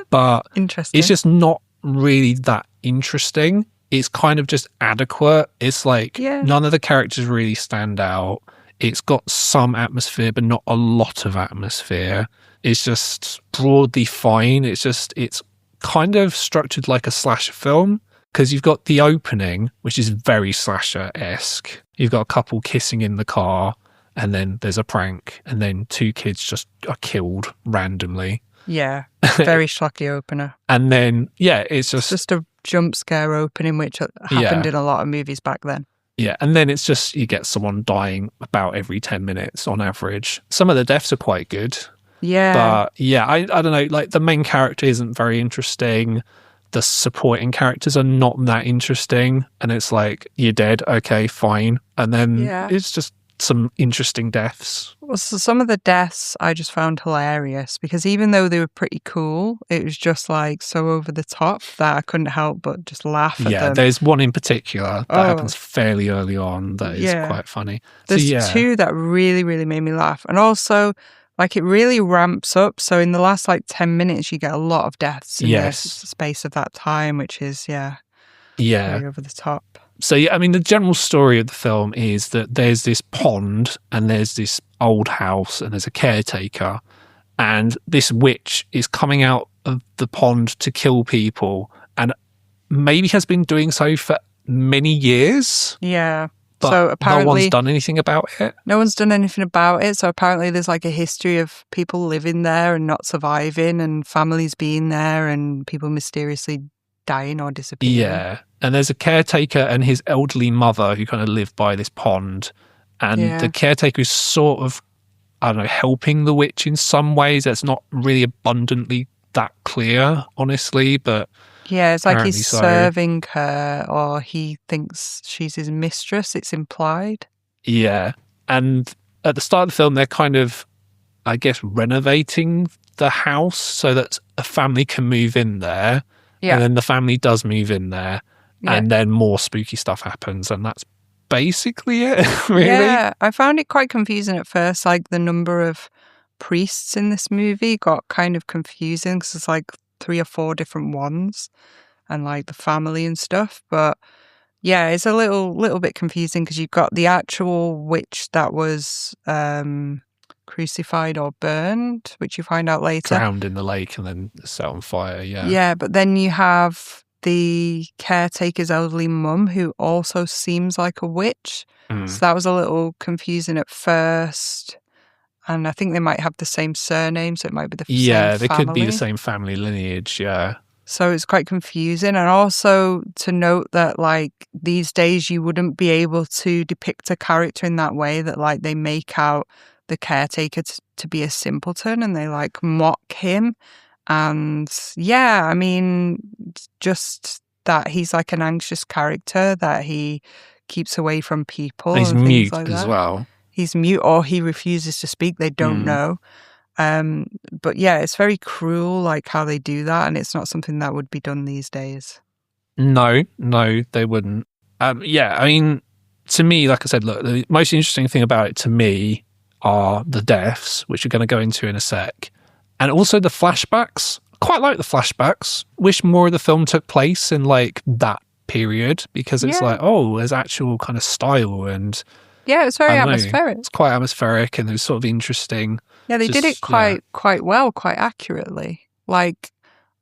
But interesting. It's just not really that interesting. It's kind of just adequate. It's like none of the characters really stand out. It's got some atmosphere, but not a lot of atmosphere. It's just broadly fine. It's kind of structured like a slasher film because you've got the opening, which is very slasher-esque. You've got a couple kissing in the car, and then there's a prank, and then two kids just are killed randomly. Yeah, very schlocky opener. And then, it's just a jump scare opening, which happened in a lot of movies back then. Yeah, and then it's just you get someone dying about every 10 minutes on average. Some of the deaths are quite good. Yeah. But I don't know, like the main character isn't very interesting. The supporting characters are not that interesting. And it's like, you're dead, okay, fine. And then it's just some interesting deaths. Well, so some of the deaths I just found hilarious because even though they were pretty cool, it was just like so over the top that I couldn't help but just laugh at them. Yeah, there's one in particular that happens fairly early on that is quite funny. There's two that really, really made me laugh. And also, like, it really ramps up. So in the last, 10 minutes, you get a lot of deaths in the space of that time, which is, very over the top. So, the general story of the film is that there's this pond and there's this old house and there's a caretaker and this witch is coming out of the pond to kill people and maybe has been doing so for many years. Yeah. But so apparently, no one's done anything about it. No one's done anything about it. So apparently there's a history of people living there and not surviving and families being there and people mysteriously dying or disappearing. Yeah. And there's a caretaker and his elderly mother who kind of live by this pond. And the caretaker is sort of, I don't know, helping the witch in some ways. That's not really abundantly that clear, honestly, but yeah, it's like he's so. serving her, or he thinks she's his mistress. It's implied. Yeah. And at the start of the film, they're kind of, I guess, renovating the house so that a family can move in there. Yeah. And then the family does move in there. Yeah. And then more spooky stuff happens. And that's basically it, really. Yeah, I found it quite confusing at first. Like, the number of priests in this movie got kind of confusing because it's like 3 or 4 different ones, and like the family and stuff. But yeah, it's a little bit confusing because you've got the actual witch that was crucified or burned, which you find out later. Drowned in the lake and then set on fire, yeah. Yeah, but then you have the caretaker's elderly mum, who also seems like a witch. So that was a little confusing at first. And I think they might have the same surname, so it might be the same family. Yeah, they could be the same family lineage, yeah. So it's quite confusing. And also to note that, like, these days you wouldn't be able to depict a character in that way, that, like, they make out the caretaker to be a simpleton and they, like, mock him. And yeah, I mean, just that he's like an anxious character, that he keeps away from people. And he's and mute like as well. He's mute, or he refuses to speak. They don't know. But yeah, it's very cruel, like how they do that. And it's not something that would be done these days. No, they wouldn't. Yeah, I mean, to me, like I said, look, the most interesting thing about it to me are the deaths, which we're going to go into in a sec. And also the flashbacks. Quite like the flashbacks. Wish more of the film took place in like that period, because it's like, oh, there's actual kind of style, and yeah, it's very atmospheric. It's quite atmospheric and it's sort of interesting. Yeah, they did it quite well, quite accurately. Like,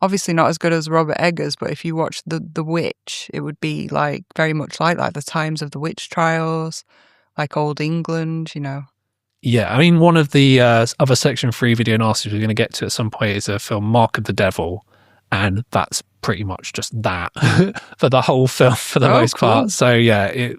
obviously not as good as Robert Eggers, but if you watch the Witch, it would be like very much like the times of the witch trials, like old England, you know. Yeah, I mean, one of the other Section 3 Video Nasties we're going to get to at some point is a film, Mark of the Devil, and that's pretty much just that for the whole film for the most part. So yeah, it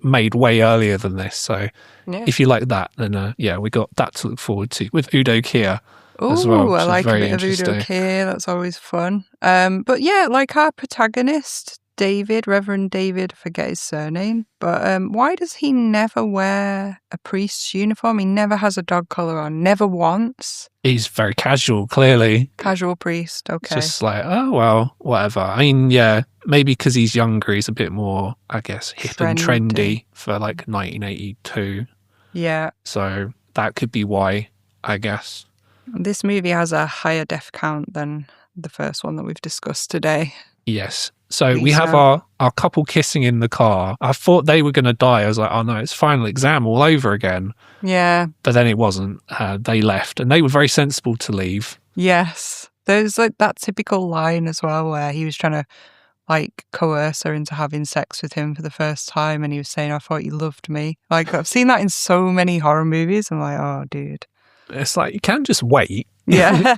made way earlier than this. So if you like that, then yeah, we got that to look forward to with Udo Kier as well. I like a bit of Udo Kier. That's always fun. But yeah, like our protagonist, David, Reverend David, I forget his surname, but why does he never wear a priest's uniform? He never has a dog collar on, never once. He's very casual, clearly. Casual priest, okay. Just like, oh, well, whatever. I mean, yeah, maybe because he's younger, he's a bit more, I guess, hip and trendy for like 1982. Yeah. So that could be why, I guess. This movie has a higher death count than the first one that we've discussed today. Yes. So we have our couple kissing in the car. I thought they were going to die. I was like, oh no, it's final exam all over again. Yeah. But then it wasn't. They left, and they were very sensible to leave. Yes. There's like that typical line as well where he was trying to like coerce her into having sex with him for the first time, and he was saying, I thought you loved me. Like, I've seen that in so many horror movies. I'm like, oh, dude. It's like, you can't just wait. Yeah.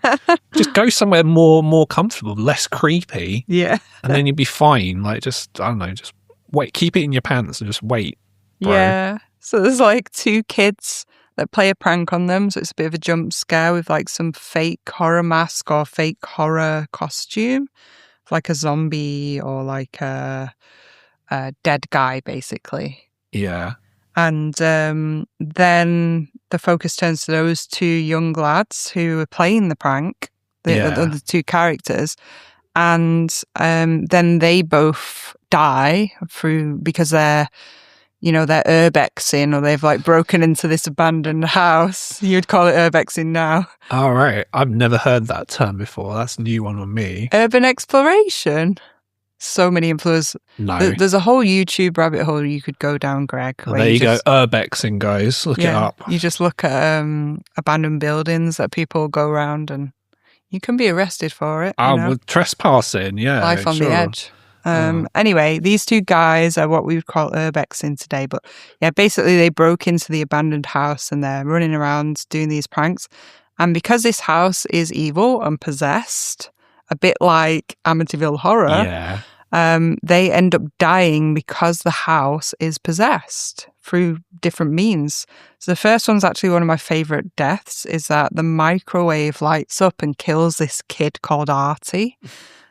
Just go somewhere more comfortable, less creepy. Yeah. And then you'd be fine. Like, just, I don't know, just wait. Keep it in your pants and just wait, bro. Yeah. So there's like 2 kids that play a prank on them. So it's a bit of a jump scare with like some fake horror mask or fake horror costume. Like a zombie or like a dead guy, basically. Yeah. And then the focus turns to those 2 young lads who are playing the prank, the other 2 characters. And then they both die because they're urbexing, or they've like broken into this abandoned house. You'd call it urbexing now. All right. I've never heard that term before. That's a new one on me. Urban exploration. So many influencers. No. There's a whole YouTube rabbit hole you could go down, Greg. Well, there you go. Urbexing, guys. Look it up. You just look at abandoned buildings that people go around, and you can be arrested for it. Well, trespassing, yeah. Life on the edge. Anyway, these 2 guys are what we would call urbexing today. But yeah, basically they broke into the abandoned house and they're running around doing these pranks. And because this house is evil and possessed, a bit like Amityville Horror, they end up dying because the house is possessed through different means. So the first one's actually one of my favourite deaths, is that the microwave lights up and kills this kid called Artie.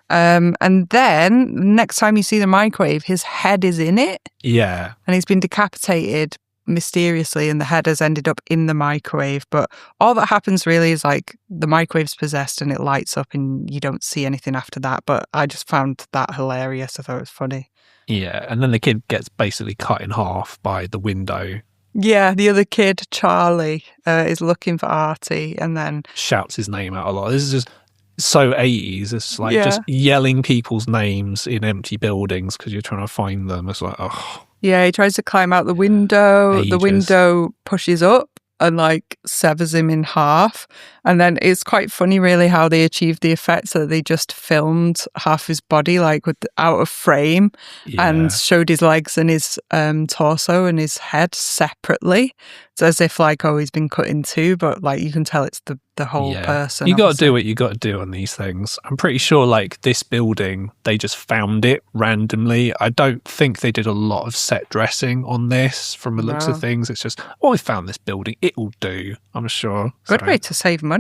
And then next time you see the microwave, his head is in it. Yeah. And he's been decapitated mysteriously, and the head has ended up in the microwave. But all that happens really is like the microwave's possessed and it lights up and you don't see anything after that. But I just found that hilarious. I thought it was funny. Yeah, and then the kid gets basically cut in half by the window. Yeah, the other kid, Charlie, is looking for Artie and then shouts his name out a lot. This is just so 80s. It's like just yelling people's names in empty buildings because you're trying to find them. It's like, oh. Yeah, he tries to climb out the window. Ages. The window pushes up and like severs him in half. And then it's quite funny really how they achieved the effect, so they just filmed half his body like out of frame and showed his legs and his torso and his head separately. It's as if like, oh, he's been cut in two, but like you can tell it's the whole person. You got to do what you got to do on these things. I'm pretty sure like this building, they just found it randomly. I don't think they did a lot of set dressing on this from the looks of things. It's just, I found this building. It will do, I'm sure. Good way to save money.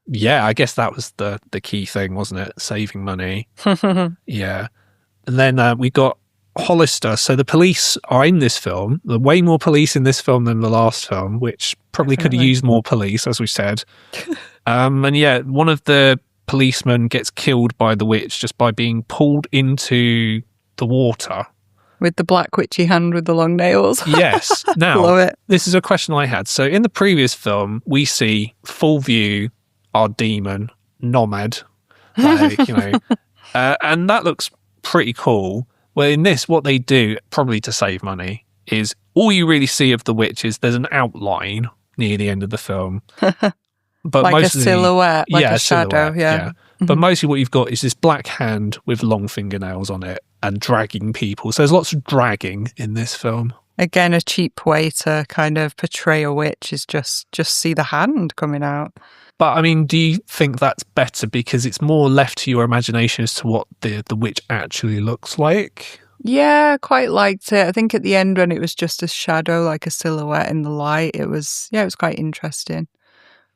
Yeah, I guess that was the key thing, wasn't it? Saving money. Yeah. And then we got Hollister. So the police are in this film. There are way more police in this film than the last film, which probably could have used more police, as we said. And yeah, one of the policemen gets killed by the witch just by being pulled into the water. With the black witchy hand with the long nails. Yes. Now, love it. This is a question I had. So in the previous film, we see full view our demon, Nomad, like, you know, and that looks pretty cool. Well, in this, what they do, probably to save money, is all you really see of the witch is there's an outline near the end of the film. But like mostly, a silhouette, like a shadow, yeah. But mostly what you've got is this black hand with long fingernails on it and dragging people. So there's lots of dragging in this film. Again, a cheap way to kind of portray a witch is just see the hand coming out. But, I mean, do you think that's better because it's more left to your imagination as to what the witch actually looks like? Yeah, quite liked it. I think at the end when it was just a shadow, like a silhouette in the light, it was quite interesting.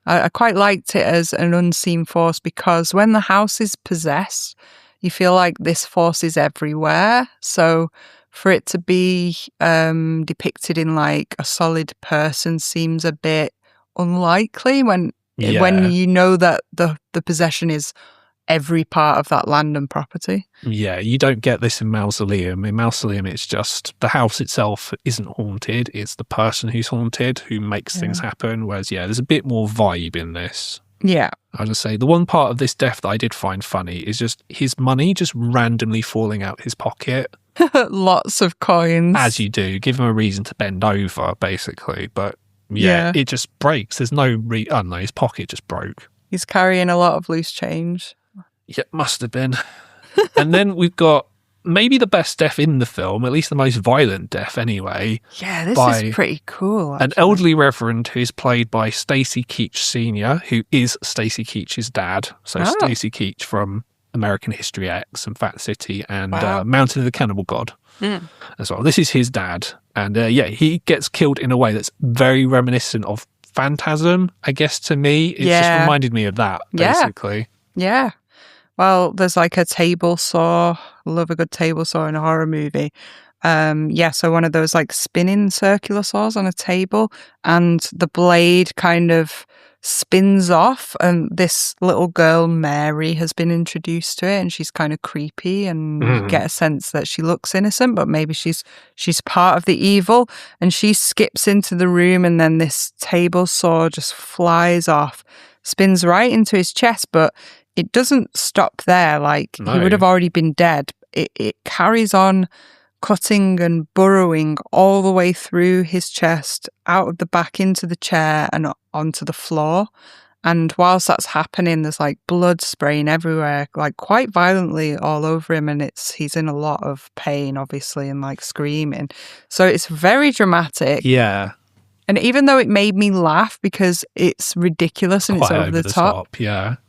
I quite liked it as an unseen force because when the house is possessed, you feel like this force is everywhere. So for it to be depicted in like a solid person seems a bit unlikely when you know that the possession is every part of that land and property. Yeah, you don't get this in Mausoleum. In Mausoleum, it's just the house itself isn't haunted. It's the person who's haunted who makes things happen. Whereas, there's a bit more vibe in this. Yeah. I'll just say the one part of this death that I did find funny is just his money just randomly falling out his pocket. Lots of coins. As you do. Give him a reason to bend over, basically. But it just breaks. There's no I don't know, his pocket just broke. He's carrying a lot of loose change. Yeah, must have been. And then we've got maybe the best death in the film, at least the most violent death anyway. Yeah, this is pretty cool. Actually. An elderly reverend who's played by Stacy Keach Sr., who is Stacy Keach's dad. So Stacy Keach from American History X and Fat City and Mountain of the Cannibal God as well. This is his dad. And he gets killed in a way that's very reminiscent of Phantasm, I guess, to me. It just reminded me of that, basically. Yeah. Well, there's like a table saw. Love a good table saw in a horror movie. So one of those like spinning circular saws on a table, and the blade kind of spins off, and this little girl, Mary, has been introduced to it, and she's kind of creepy, and you get a sense that she looks innocent, but maybe she's part of the evil, and she skips into the room, and then this table saw just flies off, spins right into his chest, but it doesn't stop there. Like, he would have already been dead. It carries on cutting and burrowing all the way through his chest, out of the back into the chair and onto the floor. And whilst that's happening, there's like blood spraying everywhere, like quite violently all over him. And he's in a lot of pain, obviously, and like screaming. So it's very dramatic. Yeah. And even though it made me laugh because it's ridiculous and quite it's over the top,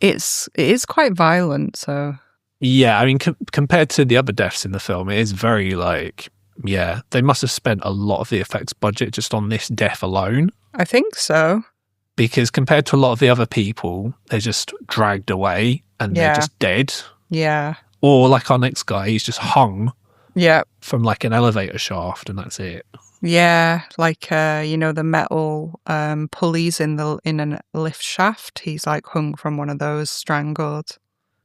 it is quite violent. So yeah, I mean, compared to the other deaths in the film, it is very like Yeah, they must have spent a lot of the effects budget just on this death alone. I think so. Because compared to a lot of the other people, they're just dragged away and they're just dead. Yeah. Or like our next guy, he's just hung from like an elevator shaft and that's it. Yeah, like the metal pulleys in a lift shaft. He's like hung from one of those, strangled.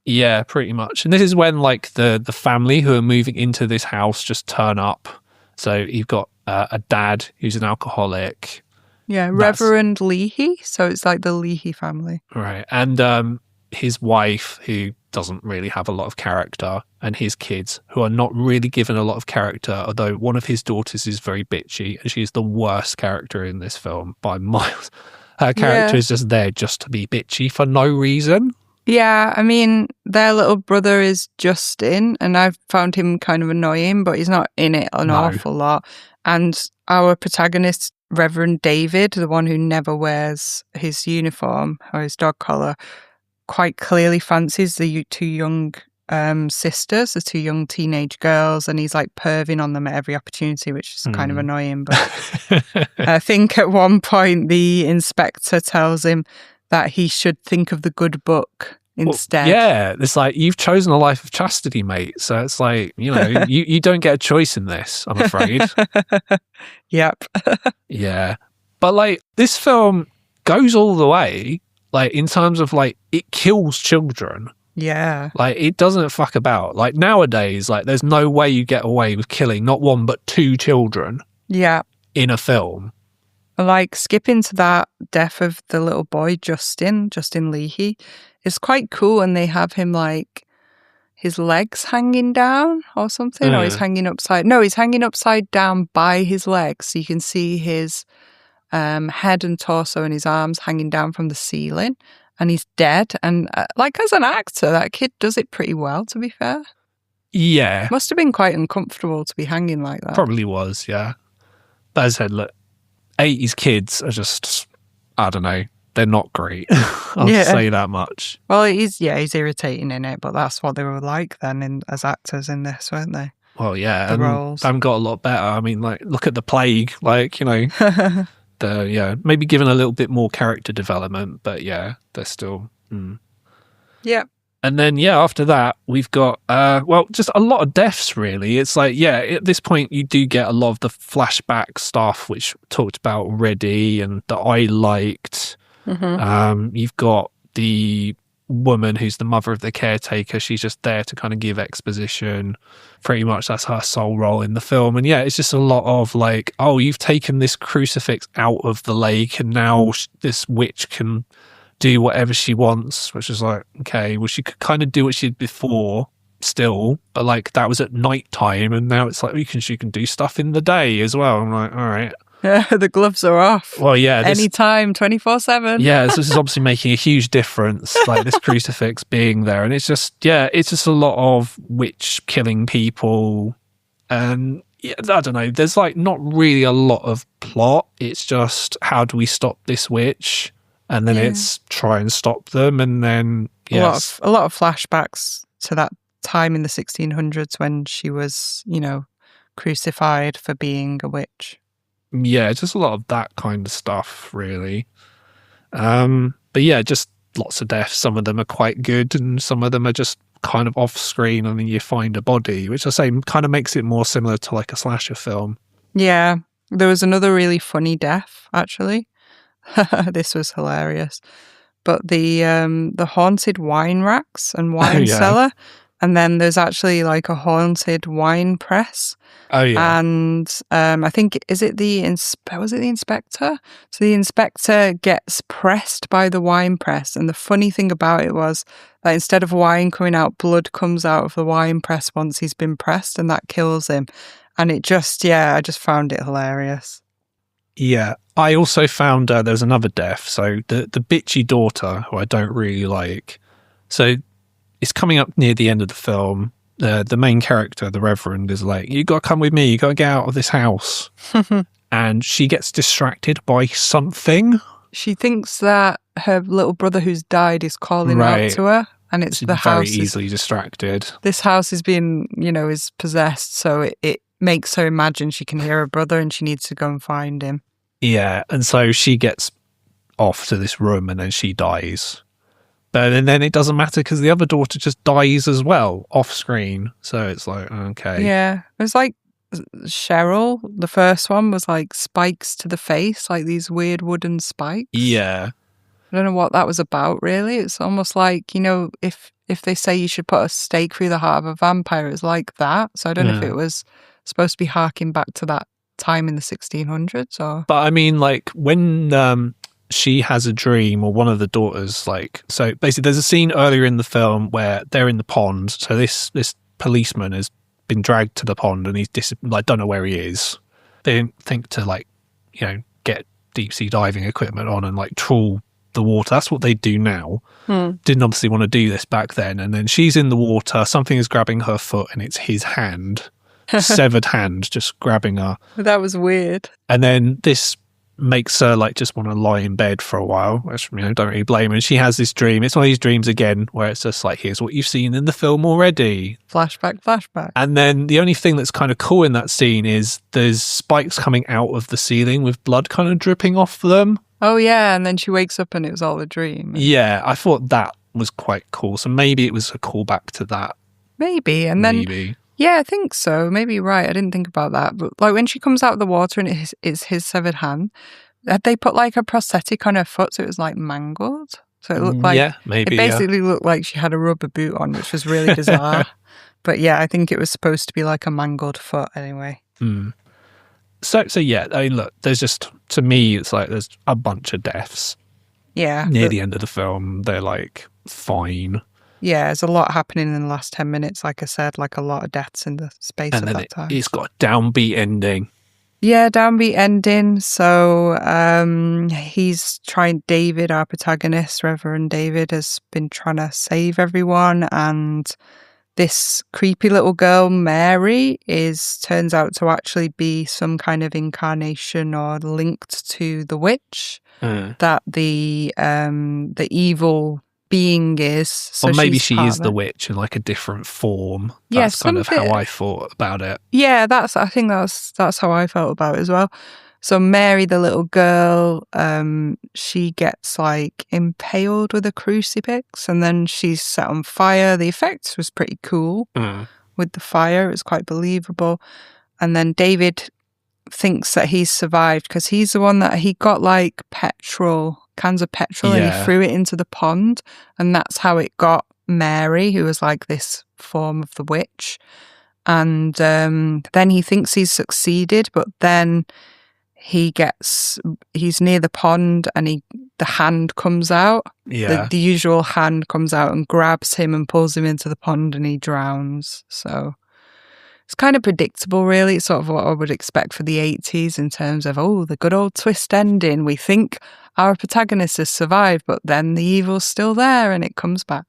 Yeah, pretty much. And this is when like the family who are moving into this house just turn up. So you've got a dad who's an alcoholic. Yeah, Reverend Leahy. So it's like the Leahy family. Right. And his wife, who doesn't really have a lot of character, and his kids, who are not really given a lot of character, although one of his daughters is very bitchy, and she's the worst character in this film by miles. Her character is just there just to be bitchy for no reason. Yeah, I mean, their little brother is Justin, and I've found him kind of annoying, but he's not in it an awful lot. And our protagonist, Reverend David, the one who never wears his uniform or his dog collar, quite clearly fancies the two young sisters, the two young teenage girls, and he's like perving on them at every opportunity, which is kind of annoying. But I think at one point the inspector tells him that he should think of the good book instead. Well, yeah, it's like, you've chosen a life of chastity, mate. So it's like, you don't get a choice in this, I'm afraid. Yep. Yeah. But like, this film goes all the way, like in terms of like, it kills children. Yeah. Like, it doesn't fuck about. Like nowadays, like there's no way you get away with killing not one, but two children. Yeah. In a film. Like, skipping to that death of the little boy, Justin Leahy, is quite cool, and they have him, like, his legs hanging down or something, or he's hanging upside down by his legs, so you can see his head and torso and his arms hanging down from the ceiling, and he's dead, and, like, as an actor, that kid does it pretty well, to be fair. Yeah. Must have been quite uncomfortable to be hanging like that. Probably was, yeah. But as I said, look, 80s kids are just, I don't know, they're not great. I'll say that much. Well, he's irritating in it, but that's what they were like then as actors in this, weren't they? Well, yeah, the and roles. they've got a lot better. I mean, like, look at The Plague, like, maybe given a little bit more character development, but yeah, they're still... Yeah. And then, after that, we've got, just a lot of deaths, really. It's like, at this point, you do get a lot of the flashback stuff, which we talked about already, and that I liked. Mm-hmm. You've got the woman who's the mother of the caretaker. She's just there to kind of give exposition. Pretty much that's her sole role in the film. And it's just a lot of like, oh, you've taken this crucifix out of the lake, and now this witch can do whatever she wants, which is like, okay, well, she could kind of do what she did before still, but like that was at night time, and now it's like she can do stuff in the day as well. I'm like, all right. Yeah, the gloves are off. Well, yeah. Anytime, 24/7. Yeah, this is obviously making a huge difference, like this crucifix being there. And it's just a lot of witch killing people. And I don't know, there's like not really a lot of plot. It's just, how do we stop this witch? And then it's try and stop them, and then a lot of flashbacks to that time in the 1600s when she was, crucified for being a witch. Yeah, just a lot of that kind of stuff, really. But just lots of deaths. Some of them are quite good, and some of them are just kind of off screen, and then you find a body, which I say kind of makes it more similar to like a slasher film. Yeah, there was another really funny death, actually. This was hilarious. But the haunted wine racks and wine cellar, and then there's actually like a haunted wine press. Oh yeah. And I think, was it the inspector? So the inspector gets pressed by the wine press, and the funny thing about it was that instead of wine coming out, blood comes out of the wine press once he's been pressed, and that kills him. And it just, I just found it hilarious. Yeah, I also found there's another death. So the bitchy daughter, who I don't really like. So it's coming up near the end of the film. The main character, the Reverend, is like, you got to come with me. You got to get out of this house. And she gets distracted by something. She thinks that her little brother who's died is calling out to her. And it's She's the house. Very easily distracted. This house is being, is possessed. So it makes her imagine she can hear her brother and she needs to go and find him. Yeah, and so she gets off to this room and then she dies. But and then it doesn't matter because the other daughter just dies as well off screen. So it's like, okay. Yeah, it was like Cheryl, the first one, was like spikes to the face, like these weird wooden spikes. Yeah. I don't know what that was about, really. It's almost like, you know, if they say you should put a stake through the heart of a vampire, it's like that. So I don't know if it was supposed to be harking back to that time in the 1600s or... But I mean, like, when she has a dream, or one of the daughters, like... So basically, there's a scene earlier in the film where they're in the pond. So this policeman has been dragged to the pond and he's don't know where he is. They didn't think to, like, you know, get deep sea diving equipment on and, like, trawl the water. That's what they do now. Didn't obviously want to do this back then. And then she's in the water, something is grabbing her foot and it's his hand, severed hand, just grabbing her. That was weird. And then this makes her like just want to lie in bed for a while, which, you know, don't really blame her. And she has this dream. It's one of these dreams again where it's just like, here's what you've seen in the film already. Flashback. And then the only thing that's kind of cool in that scene is there's spikes coming out of the ceiling with blood kind of dripping off them. Oh, yeah, and then she wakes up and it was all a dream. Yeah, I thought that was quite cool. So maybe it was a callback to that. Maybe, and then... Maybe. Yeah, I think so. Maybe you're right. I didn't think about that. But like when she comes out of the water and it's his severed hand, had they put like a prosthetic on her foot so it was like mangled? So it looked like... Yeah, maybe, it basically looked like she had a rubber boot on, which was really bizarre. But yeah, I think it was supposed to be like a mangled foot anyway. So yeah, I mean, look, there's just, to me, it's like there's a bunch of deaths. Yeah. Near the end of the film, they're like fine. Yeah, there's a lot happening in the last 10 minutes, like I said, like a lot of deaths in the space of that time. It's got a downbeat ending. Yeah, downbeat ending. So he's trying, David, our protagonist, Reverend David, has been trying to save everyone, and this creepy little girl, Mary, turns out to actually be some kind of incarnation or linked to the witch that the evil being is. So or maybe she is the witch in like a different form. That's kind of how I thought about it. Yeah, I think that's how I felt about it as well. So Mary, the little girl, she gets like impaled with a crucifix and then she's set on fire. The effects was pretty cool with the fire. It was quite believable. And then David thinks that he's survived because he's the one that he got like cans of petrol and he threw it into the pond. And that's how it got Mary, who was like this form of the witch. And then he thinks he's succeeded, but then... he's near the pond and the hand comes out. Yeah. The usual hand comes out and grabs him and pulls him into the pond and he drowns. So it's kind of predictable, really. It's sort of what I would expect for the 80s in terms of, the good old twist ending. We think our protagonist has survived, but then the evil's still there and it comes back.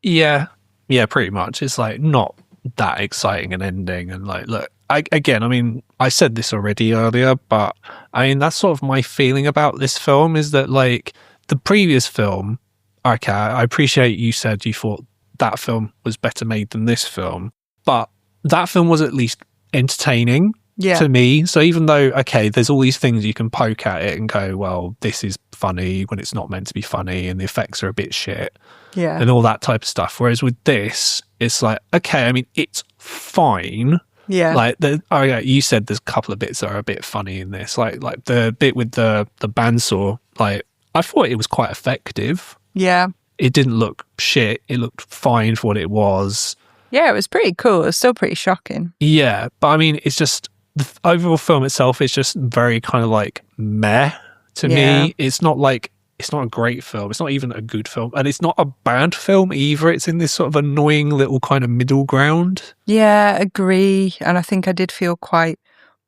Yeah. Yeah, pretty much. It's like not that exciting an ending. And like, look, I mean, I said this already earlier, but I mean, that's sort of my feeling about this film is that like the previous film, okay, I appreciate you said you thought that film was better made than this film, but that film was at least entertaining to me. So even though, okay, there's all these things you can poke at it and go, well, this is funny when it's not meant to be funny and the effects are a bit shit and all that type of stuff. Whereas with this, it's like, okay, I mean, it's fine. Yeah. Like you said there's a couple of bits that are a bit funny in this. Like the bit with the bandsaw, like I thought it was quite effective. Yeah. It didn't look shit. It looked fine for what it was. Yeah, it was pretty cool. It was still pretty shocking. Yeah, but I mean, it's just the overall film itself is just very kind of like meh to me. It's not a great film. It's not even a good film. And it's not a bad film either. It's in this sort of annoying little kind of middle ground. Yeah, agree. And I think I did feel quite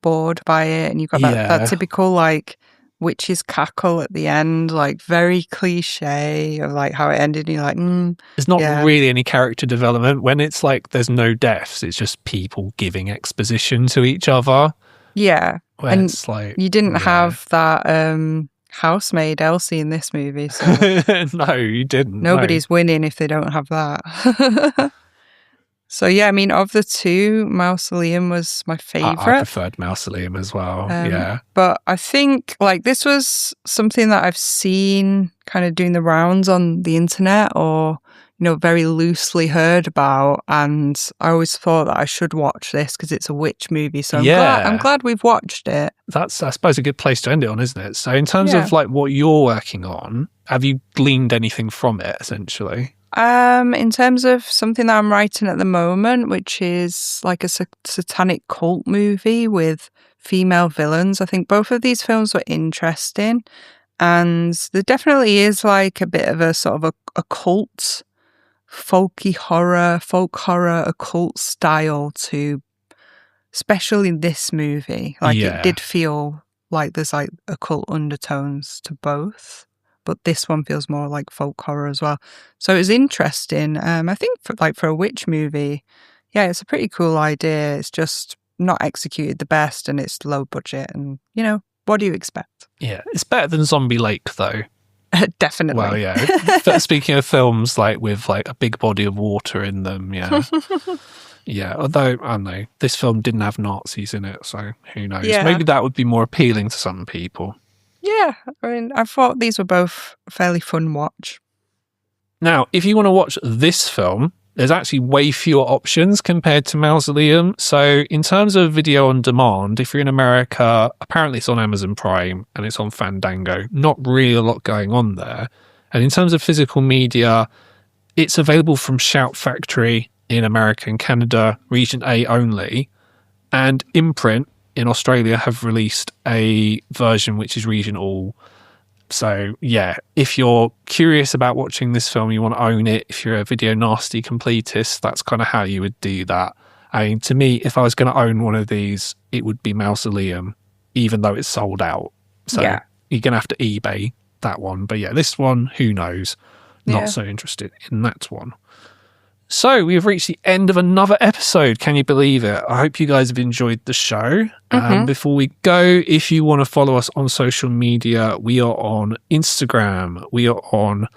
bored by it. And you got that typical like witch's cackle at the end, like very cliche of like how it ended. And you're like, There's not really any character development. When it's like there's no deaths, it's just people giving exposition to each other. Yeah. And it's like, you didn't have that housemaid Elsie in this movie. So. No, you didn't. Nobody's winning if they don't have that. So yeah, I mean, of the two, Mausoleum was my I favorite. preferred Mausoleum as well. Yeah. But I think like this was something that I've seen kind of doing the rounds on the internet, or very loosely heard about, and I always thought that I should watch this because it's a witch movie. So I'm glad we've watched it. That's, I suppose, a good place to end it on, isn't it? So in terms of like what you're working on, have you gleaned anything from it essentially? In terms of something that I'm writing at the moment, which is like a satanic cult movie with female villains, I think both of these films were interesting, and there definitely is like a bit of a sort of a cult, folk horror, occult style to, especially this movie. Like it did feel like there's like occult undertones to both. But this one feels more like folk horror as well. So it was interesting. I think for a witch movie, it's a pretty cool idea. It's just not executed the best, and it's low budget. And, what do you expect? Yeah, it's better than Zombie Lake, though. Definitely. Well, yeah. But speaking of films like with like a big body of water in them, yeah. Although, I don't know, this film didn't have Nazis in it, so who knows? Yeah. Maybe that would be more appealing to some people. Yeah, I mean, I thought these were both a fairly fun watch. Now, if you want to watch this film, there's actually way fewer options compared to Mausoleum. So in terms of video on demand, if you're in America, apparently it's on Amazon Prime and it's on Fandango. Not really a lot going on there. And in terms of physical media, it's available from Shout Factory in America and Canada, Region A only. And Imprint in Australia have released a version which is region all. So yeah, if you're curious about watching this film, you want to own it, if you're a video nasty completist, that's kind of how you would do that. I mean, to me, if I was going to own one of these, it would be Mausoleum, even though it's sold out. So you're going to have to eBay that one. But yeah, this one, who knows? Not so interested in that one. So we've reached the end of another episode. Can you believe it? I hope you guys have enjoyed the show. Before we go, if you want to follow us on social media, we are on Instagram. We are on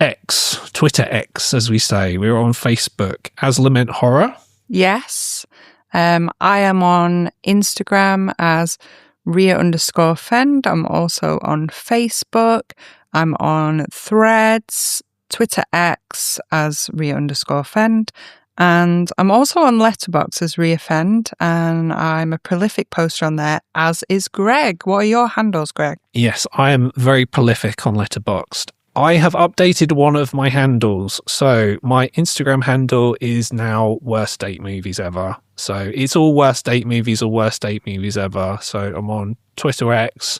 X, Twitter X, as we say. We're on Facebook as Lament Horror. Yes. I am on Instagram as Ria_Fend. I'm also on Facebook. I'm on Threads, Twitter X as Ria_Fend, and I'm also on Letterboxd as Ria_Fend, and I'm a prolific poster on there, as is Greg. What are your handles, Greg? Yes, I am very prolific on Letterboxd. I have updated one of my handles, so my Instagram handle is now Worst Date Movies Ever. So it's all Worst Date Movies or Worst Date Movies Ever. So I'm on Twitter X,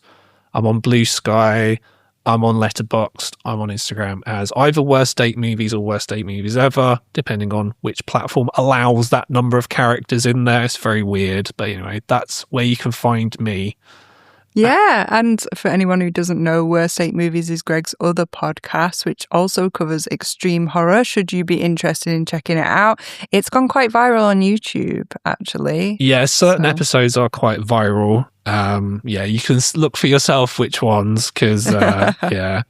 I'm on Blue Sky, I'm on Letterboxd, I'm on Instagram as either Worst Date Movies or Worst Date Movies Ever, depending on which platform allows that number of characters in there. It's very weird, but anyway, that's where you can find me. Yeah, and for anyone who doesn't know, Worst Date Movies is Greg's other podcast, which also covers extreme horror, should you be interested in checking it out. It's gone quite viral on YouTube, actually. Yeah, certain episodes are quite viral. You can look for yourself which ones, because, Yeah,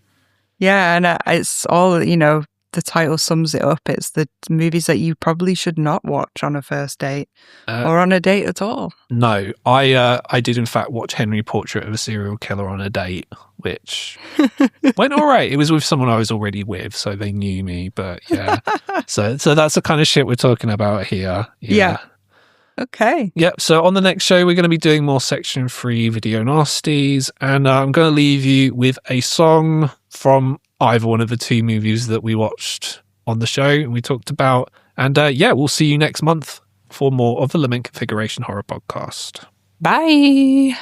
and it's all, the title sums it up. It's the movies that you probably should not watch on a first date or on a date at all. No, I did in fact watch Henry Portrait of a Serial Killer on a date, which went all right. It was with someone I was already with, so they knew me. But yeah, so that's the kind of shit we're talking about here. Yeah. Okay. Yep. So on the next show, we're going to be doing more Section 3 Video Nasties, and I'm going to leave you with a song from either one of the two movies that we watched on the show and we talked about. And we'll see you next month for more of the Lament Configuration Horror Podcast. Bye.